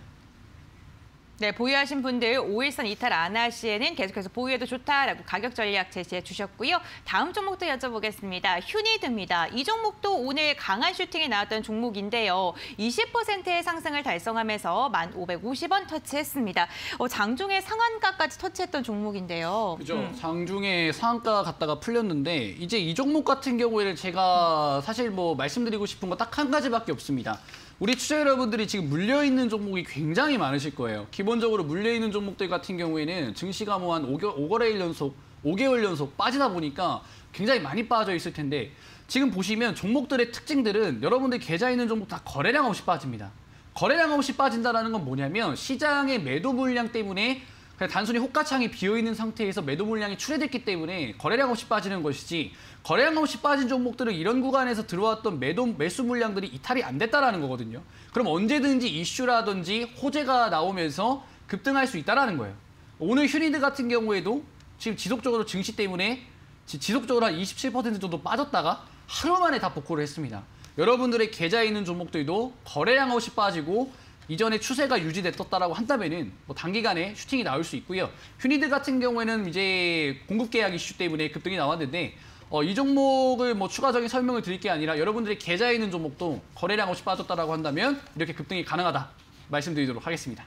A: 네, 보유하신 분들 5일선 이탈 안 할 시에는 계속해서 보유해도 좋다라고 가격 전략 제시해 주셨고요. 다음 종목도 여쭤보겠습니다. 휴니드입니다. 이 종목도 오늘 강한 슈팅이 나왔던 종목인데요. 20%의 상승을 달성하면서 1,550원 터치했습니다. 장중에 상한가까지 터치했던 종목인데요.
C: 그죠. 장중에 상한가 갔다가 풀렸는데 이제 이 종목 같은 경우에는 제가 사실 뭐 말씀드리고 싶은 거 딱 한 가지밖에 없습니다. 우리 투자 여러분들이 지금 물려있는 종목이 굉장히 많으실 거예요. 기본적으로 물려있는 종목들 같은 경우에는 증시가 뭐 한 5개월 연속 빠지다 보니까 굉장히 많이 빠져 있을 텐데 지금 보시면 종목들의 특징들은 여러분들 계좌에 있는 종목 다 거래량 없이 빠집니다. 거래량 없이 빠진다는 건 뭐냐면 시장의 매도 물량 때문에 그냥 단순히 호가창이 비어있는 상태에서 매도 물량이 출회됐기 때문에 거래량 없이 빠지는 것이지 거래량 없이 빠진 종목들은 이런 구간에서 들어왔던 매수 물량들이 이탈이 안 됐다는 거거든요. 그럼 언제든지 이슈라든지 호재가 나오면서 급등할 수 있다는 거예요. 오늘 휴니드 같은 경우에도 지금 지속적으로 증시 때문에 지속적으로 한 27% 정도 빠졌다가 하루 만에 다 복구를 했습니다. 여러분들의 계좌에 있는 종목들도 거래량 없이 빠지고 이전에 추세가 유지됐다라고 한다면은 뭐 단기간에 슈팅이 나올 수 있고요. 휴니드 같은 경우에는 이제 공급 계약 이슈 때문에 급등이 나왔는데 이 종목을 뭐 추가적인 설명을 드릴 게 아니라 여러분들의 계좌에 있는 종목도 거래량 없이 빠졌다라고 한다면 이렇게 급등이 가능하다 말씀드리도록 하겠습니다.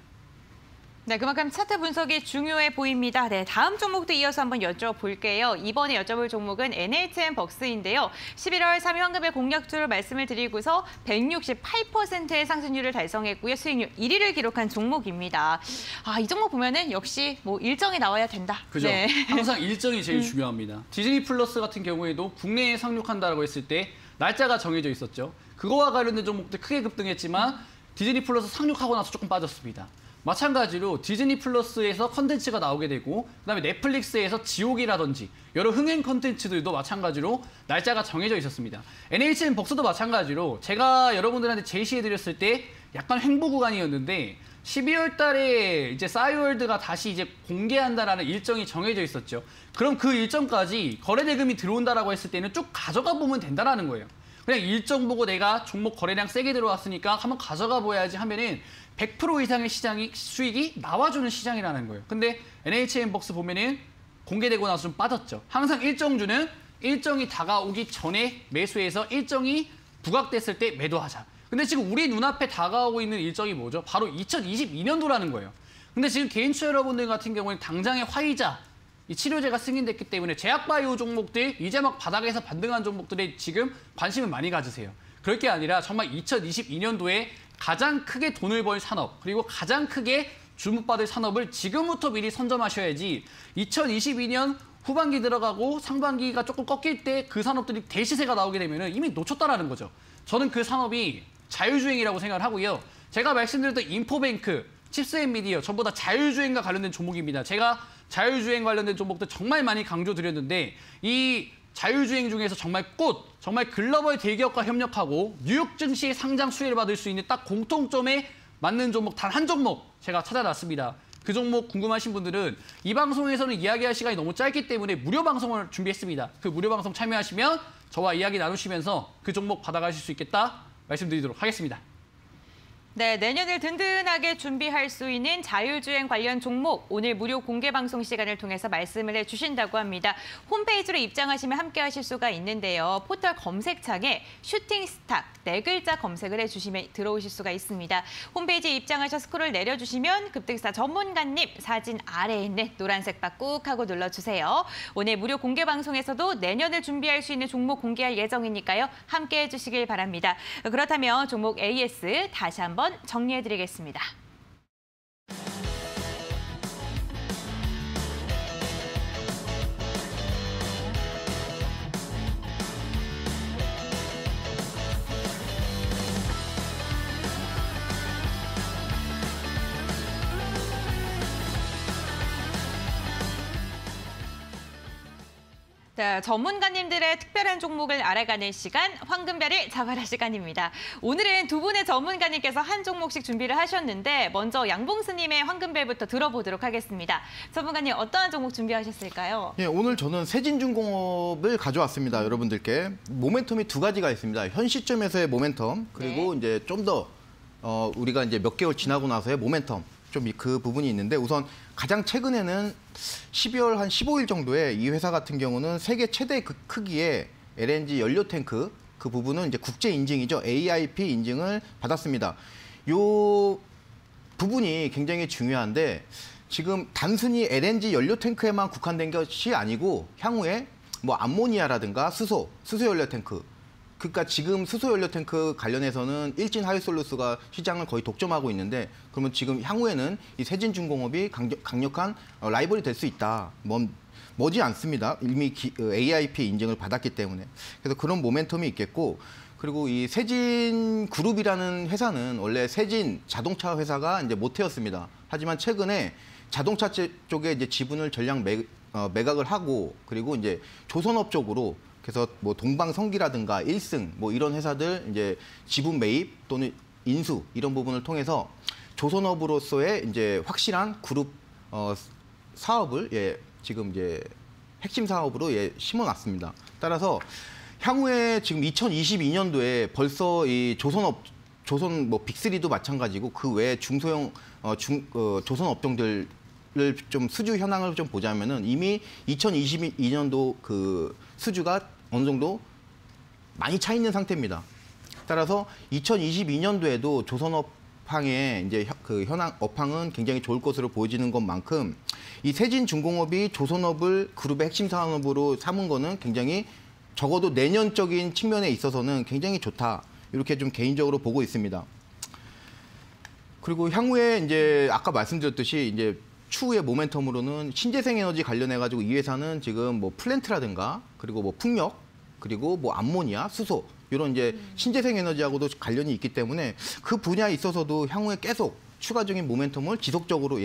A: 네, 그만큼 차트 분석이 중요해 보입니다. 네, 다음 종목도 이어서 한번 여쭤볼게요. 이번에 여쭤볼 종목은 NHN벅스인데요. 11월 3일 황금별 공략주를 말씀을 드리고서 168%의 상승률을 달성했고요. 수익률 1위를 기록한 종목입니다. 이 종목 보면은 역시 뭐 일정이 나와야 된다.
C: 그죠.
A: 네.
C: 항상 일정이 제일 중요합니다. 디즈니 플러스 같은 경우에도 국내에 상륙한다고 했을 때 날짜가 정해져 있었죠. 그거와 관련된 종목들 크게 급등했지만 디즈니 플러스 상륙하고 나서 조금 빠졌습니다. 마찬가지로 디즈니 플러스에서 컨텐츠가 나오게 되고 그다음에 넷플릭스에서 지옥이라든지 여러 흥행 컨텐츠들도 마찬가지로 날짜가 정해져 있었습니다. NHN벅스도 마찬가지로 제가 여러분들한테 제시해드렸을 때 약간 횡보 구간이었는데 12월 달에 이제 싸이월드가 다시 이제 공개한다라는 일정이 정해져 있었죠. 그럼 그 일정까지 거래 대금이 들어온다라고 했을 때는 쭉 가져가 보면 된다라는 거예요. 그냥 일정 보고 내가 종목 거래량 세게 들어왔으니까 한번 가져가 보야지 하면은 100% 이상의 수익이 나와주는 시장이라는 거예요. 근데 NHN벅스 보면은 공개되고 나서 좀 빠졌죠. 항상 일정주는 일정이 다가오기 전에 매수해서 일정이 부각됐을 때 매도하자. 근데 지금 우리 눈앞에 다가오고 있는 일정이 뭐죠? 바로 2022년도라는 거예요. 근데 지금 개인 투자 여러분들 같은 경우는 당장의 화이자, 이 치료제가 승인됐기 때문에 제약바이오 종목들, 이제 막 바닥에서 반등한 종목들에 지금 관심을 많이 가지세요. 그럴 게 아니라 정말 2022년도에 가장 크게 돈을 벌 산업, 그리고 가장 크게 주목받을 산업을 지금부터 미리 선점하셔야지 2022년 후반기 들어가고 상반기가 조금 꺾일 때 그 산업들이 대시세가 나오게 되면 이미 놓쳤다라는 거죠. 저는 그 산업이 자율주행이라고 생각을 하고요. 제가 말씀드렸던 인포뱅크, 칩스 엔비디어 전부 다 자율주행과 관련된 종목입니다. 제가 자율주행 관련된 종목들 정말 많이 강조드렸는데 이 자율주행 중에서 정말 정말 글로벌 대기업과 협력하고 뉴욕 증시의 상장 수혜를 받을 수 있는 딱 공통점에 맞는 종목 단 한 종목 제가 찾아놨습니다. 그 종목 궁금하신 분들은 이 방송에서는 이야기할 시간이 너무 짧기 때문에 무료 방송을 준비했습니다. 그 무료 방송 참여하시면 저와 이야기 나누시면서 그 종목 받아가실 수 있겠다 말씀드리도록 하겠습니다.
A: 네, 내년을 든든하게 준비할 수 있는 자율주행 관련 종목 오늘 무료 공개 방송 시간을 통해서 말씀을 해주신다고 합니다. 홈페이지로 입장하시면 함께 하실 수가 있는데요. 포털 검색창에 슈팅스탁 4글자 검색을 해주시면 들어오실 수가 있습니다. 홈페이지에 입장하셔 스크롤 내려주시면 급등스타 전문가님 사진 아래에 있는 노란색 바 꾹 하고 눌러주세요. 오늘 무료 공개 방송에서도 내년을 준비할 수 있는 종목 공개할 예정이니까요. 함께 해주시길 바랍니다. 그렇다면 종목 AS 다시 한번 정리해드리겠습니다. 자, 전문가님들의 특별한 종목을 알아가는 시간, 황금별을 잡아라 시간입니다. 오늘은 두 분의 전문가님께서 한 종목씩 준비를 하셨는데 먼저 양봉스님의 황금별부터 들어보도록 하겠습니다. 전문가님, 어떠한 종목 준비하셨을까요?
B: 예, 오늘 저는 세진중공업을 가져왔습니다. 여러분들께. 모멘텀이 두 가지가 있습니다. 현 시점에서의 모멘텀, 그리고 이제 좀 더 우리가 이제 몇 개월 지나고 나서의 모멘텀. 좀 그 부분이 있는데 우선 가장 최근에는 12월 한 15일 정도에 이 회사 같은 경우는 세계 최대 크기의 LNG 연료 탱크 그 부분은 이제 국제 인증이죠. AIP 인증을 받았습니다. 요 부분이 굉장히 중요한데 지금 단순히 LNG 연료 탱크에만 국한된 것이 아니고 향후에 뭐 암모니아라든가 수소 연료 탱크 그러니까 지금 수소연료 탱크 관련해서는 일진 하이솔루스가 시장을 거의 독점하고 있는데 그러면 지금 향후에는 이 세진중공업이 강력한 라이벌이 될 수 있다. 머지 않습니다. 이미 AIP 인증을 받았기 때문에. 그래서 그런 모멘텀이 있겠고 그리고 이 세진그룹이라는 회사는 원래 세진 자동차 회사가 이제 모태였습니다. 하지만 최근에 자동차 쪽에 이제 지분을 전량 매각을 하고 그리고 이제 조선업 쪽으로 그래서 뭐 동방성기라든가 일승 뭐 이런 회사들 이제 지분 매입 또는 인수 이런 부분을 통해서 조선업으로서의 이제 확실한 그룹 사업을 지금 이제 핵심 사업으로 심어놨습니다. 따라서 향후에 지금 2022년도에 벌써 이 조선 뭐 빅3도 마찬가지고 그 외에 중소형 조선 업종들 를 좀 수주 현황을 좀 보자면은 이미 2022년도 그 수주가 어느 정도 많이 차 있는 상태입니다. 따라서 2022년도에도 조선업황의 이제 그 현황 업황은 굉장히 좋을 것으로 보여지는 것만큼 이 세진중공업이 조선업을 그룹의 핵심 산업으로 삼은 거는 굉장히 적어도 내년적인 측면에 있어서는 굉장히 좋다. 이렇게 좀 개인적으로 보고 있습니다. 그리고 향후에 이제 아까 말씀드렸듯이 이제 추후의 모멘텀으로는 신재생 에너지 관련해가지고 이 회사는 지금 뭐 플랜트라든가 그리고 뭐 풍력 그리고 뭐 암모니아, 수소 이런 이제 신재생 에너지하고도 관련이 있기 때문에 그 분야에 있어서도 향후에 계속 추가적인 모멘텀을 지속적으로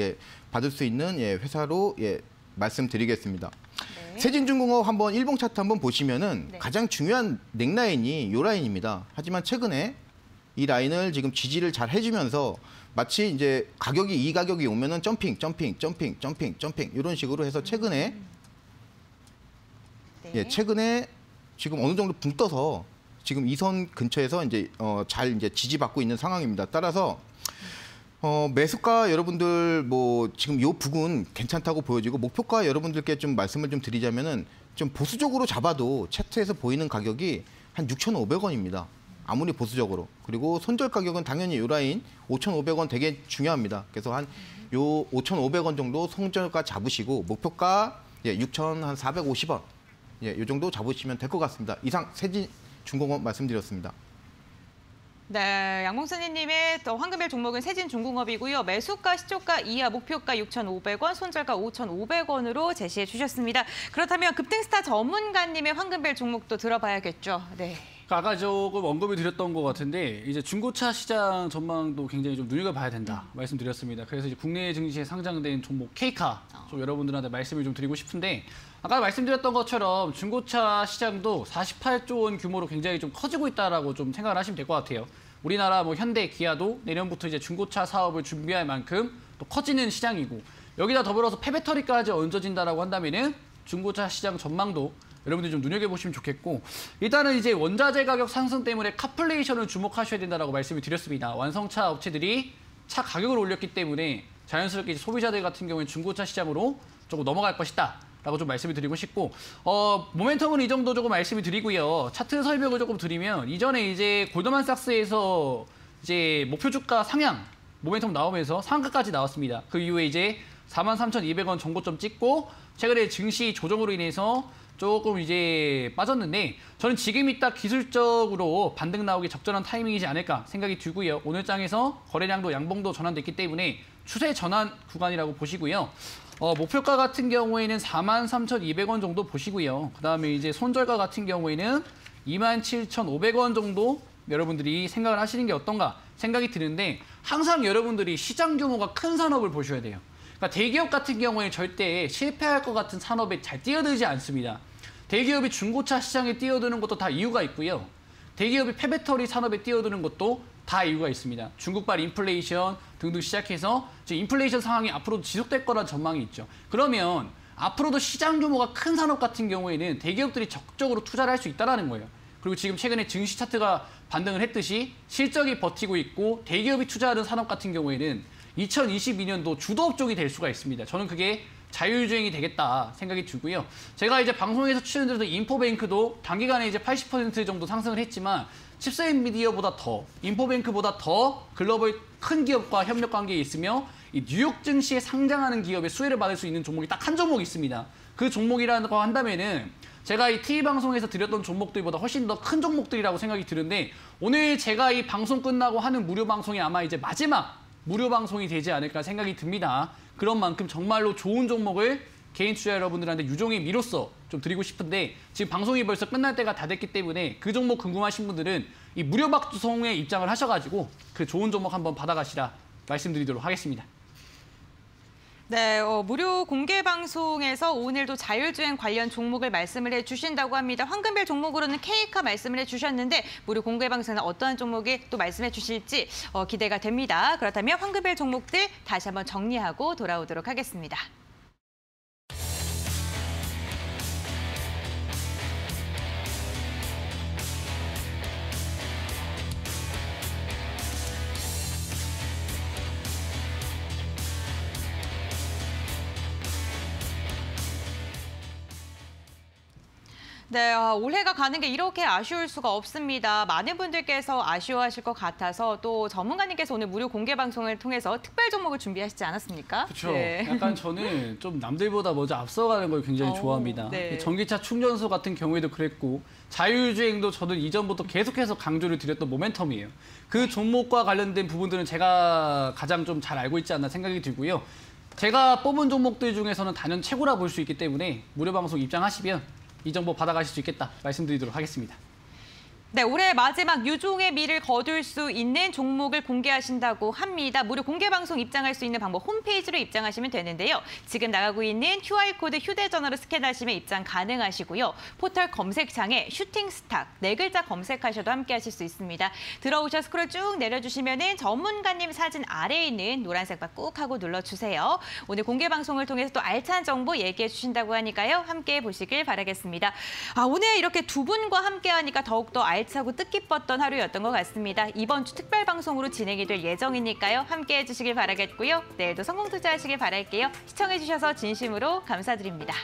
B: 받을 수 있는 회사로 말씀드리겠습니다. 네. 세진중공업 한번 일봉 차트 한번 보시면은 가장 중요한 넥라인이 이 라인입니다. 하지만 최근에 이 라인을 지금 지지를 잘 해주면서 마치 이제 이 가격이 오면은 점핑 이런 식으로 해서 최근에 최근에 지금 어느 정도 붕 떠서 지금 이 선 근처에서 이제 잘 이제 지지받고 있는 상황입니다. 따라서 매수가 여러분들 뭐 지금 요 부근 괜찮다고 보여지고 목표가 여러분들께 좀 말씀을 좀 드리자면은 좀 보수적으로 잡아도 차트에서 보이는 가격이 한 6,500원입니다. 아무리 보수적으로. 그리고 손절 가격은 당연히 이 라인 5,500원 되게 중요합니다. 그래서 한 요 5,500원 정도 손절가 잡으시고 목표가 6,450원. 요 정도 잡으시면 될 것 같습니다. 이상 세진중공업 말씀드렸습니다.
A: 네, 양봉선님의 황금별 종목은 세진중공업이고요. 매수가, 시초가 이하, 목표가 6,500원, 손절가 5,500원으로 제시해 주셨습니다. 그렇다면 급등스타 전문가님의 황금별 종목도 들어봐야겠죠. 네.
C: 아까 조금 언급을 드렸던 것 같은데 이제 중고차 시장 전망도 굉장히 좀 눈여겨봐야 된다 말씀드렸습니다. 그래서 이제 국내 증시에 상장된 종목 K카 좀 여러분들한테 말씀을 좀 드리고 싶은데 아까 말씀드렸던 것처럼 중고차 시장도 48조 원 규모로 굉장히 좀 커지고 있다라고 좀 생각을 하시면 될 것 같아요. 우리나라 뭐 현대, 기아도 내년부터 이제 중고차 사업을 준비할 만큼 또 커지는 시장이고 여기다 더불어서 폐배터리까지 얹어진다라고 한다면은 중고차 시장 전망도 여러분들이 좀 눈여겨보시면 좋겠고 일단은 이제 원자재 가격 상승 때문에 카플레이션을 주목하셔야 된다라고 말씀을 드렸습니다. 완성차 업체들이 차 가격을 올렸기 때문에 자연스럽게 이제 소비자들 같은 경우에는 중고차 시장으로 조금 넘어갈 것이다. 라고 좀 말씀을 드리고 싶고 모멘텀은 이 정도 조금 말씀을 드리고요. 차트 설명을 조금 드리면 이전에 이제 골드만삭스에서 이제 목표 주가 상향 모멘텀 나오면서 상한가까지 나왔습니다. 그 이후에 이제 43,200원 정고점 찍고 최근에 증시 조정으로 인해서 조금 이제 빠졌는데 저는 지금 이따 기술적으로 반등 나오기 적절한 타이밍이지 않을까 생각이 들고요. 오늘 장에서 거래량도 양봉도 전환됐기 때문에 추세 전환 구간이라고 보시고요. 목표가 같은 경우에는 43,200원 정도 보시고요. 그다음에 이제 손절가 같은 경우에는 27,500원 정도 여러분들이 생각을 하시는 게 어떤가 생각이 드는데 항상 여러분들이 시장 규모가 큰 산업을 보셔야 돼요. 그러니까 대기업 같은 경우에 절대 실패할 것 같은 산업에 잘 뛰어들지 않습니다. 대기업이 중고차 시장에 뛰어드는 것도 다 이유가 있고요. 대기업이 폐배터리 산업에 뛰어드는 것도 다 이유가 있습니다. 중국발 인플레이션 등등 시작해서 지금 인플레이션 상황이 앞으로도 지속될 거라는 전망이 있죠. 그러면 앞으로도 시장 규모가 큰 산업 같은 경우에는 대기업들이 적극적으로 투자를 할 수 있다는 거예요. 그리고 지금 최근에 증시 차트가 반등을 했듯이 실적이 버티고 있고 대기업이 투자하는 산업 같은 경우에는 2022년도 주도업종이 될 수가 있습니다. 저는 그게 자율주행이 되겠다 생각이 들고요. 제가 이제 방송에서 출연드렸던 인포뱅크도 단기간에 이제 80% 정도 상승을 했지만 칩셋미디어보다 더, 인포뱅크보다 더 글로벌 큰 기업과 협력 관계에 있으며 이 뉴욕 증시에 상장하는 기업의 수혜를 받을 수 있는 종목이 딱 한 종목이 있습니다. 그 종목이라고 한다면은 제가 이 TV 방송에서 드렸던 종목들보다 훨씬 더 큰 종목들이라고 생각이 드는데 오늘 제가 이 방송 끝나고 하는 무료 방송이 아마 이제 마지막 무료 방송이 되지 않을까 생각이 듭니다. 그런 만큼 정말로 좋은 종목을 개인 투자 여러분들한테 유종의 미로써 좀 드리고 싶은데 지금 방송이 벌써 끝날 때가 다 됐기 때문에 그 종목 궁금하신 분들은 이 무료 방송에 입장을 하셔가지고 그 좋은 종목 한번 받아가시라 말씀드리도록 하겠습니다.
A: 네, 무료 공개 방송에서 오늘도 자율주행 관련 종목을 말씀을 해주신다고 합니다. 황금별 종목으로는 K카 말씀을 해주셨는데 무료 공개 방송에는 어떠한 종목이 또 말씀해 주실지 기대가 됩니다. 그렇다면 황금별 종목들 다시 한번 정리하고 돌아오도록 하겠습니다. 네, 올해가 가는 게 이렇게 아쉬울 수가 없습니다. 많은 분들께서 아쉬워하실 것 같아서 또 전문가님께서 오늘 무료 공개 방송을 통해서 특별 종목을 준비하시지 않았습니까?
C: 그렇죠.
A: 네.
C: 약간 저는 좀 남들보다 먼저 앞서가는 걸 굉장히 좋아합니다.
A: 네.
C: 전기차 충전소 같은 경우에도 그랬고 자율주행도 저는 이전부터 계속해서 강조를 드렸던 모멘텀이에요. 그 종목과 관련된 부분들은 제가 가장 좀 잘 알고 있지 않나 생각이 들고요. 제가 뽑은 종목들 중에서는 단연 최고라 볼 수 있기 때문에 무료 방송 입장하시면 이 정보 받아가실 수 있겠다 말씀드리도록 하겠습니다.
A: 네, 올해 마지막 유종의 미를 거둘 수 있는 종목을 공개하신다고 합니다. 무료 공개 방송 입장할 수 있는 방법 홈페이지로 입장하시면 되는데요. 지금 나가고 있는 QR코드 휴대전화로 스캔하시면 입장 가능하시고요. 포털 검색창에 슈팅스탁 4글자 검색하셔도 함께 하실 수 있습니다. 들어오셔서 스크롤 쭉 내려주시면 전문가님 사진 아래에 있는 노란색 바 꾹 하고 눌러주세요. 오늘 공개 방송을 통해서 또 알찬 정보 얘기해 주신다고 하니까요. 함께 보시길 바라겠습니다. 오늘 이렇게 두 분과 함께 하니까 더욱더 알차고 뜻깊었던 하루였던 것 같습니다. 이번 주 특별 방송으로 진행이 될 예정이니까요. 함께해 주시길 바라겠고요. 내일도 성공 투자하시길 바랄게요. 시청해 주셔서 진심으로 감사드립니다.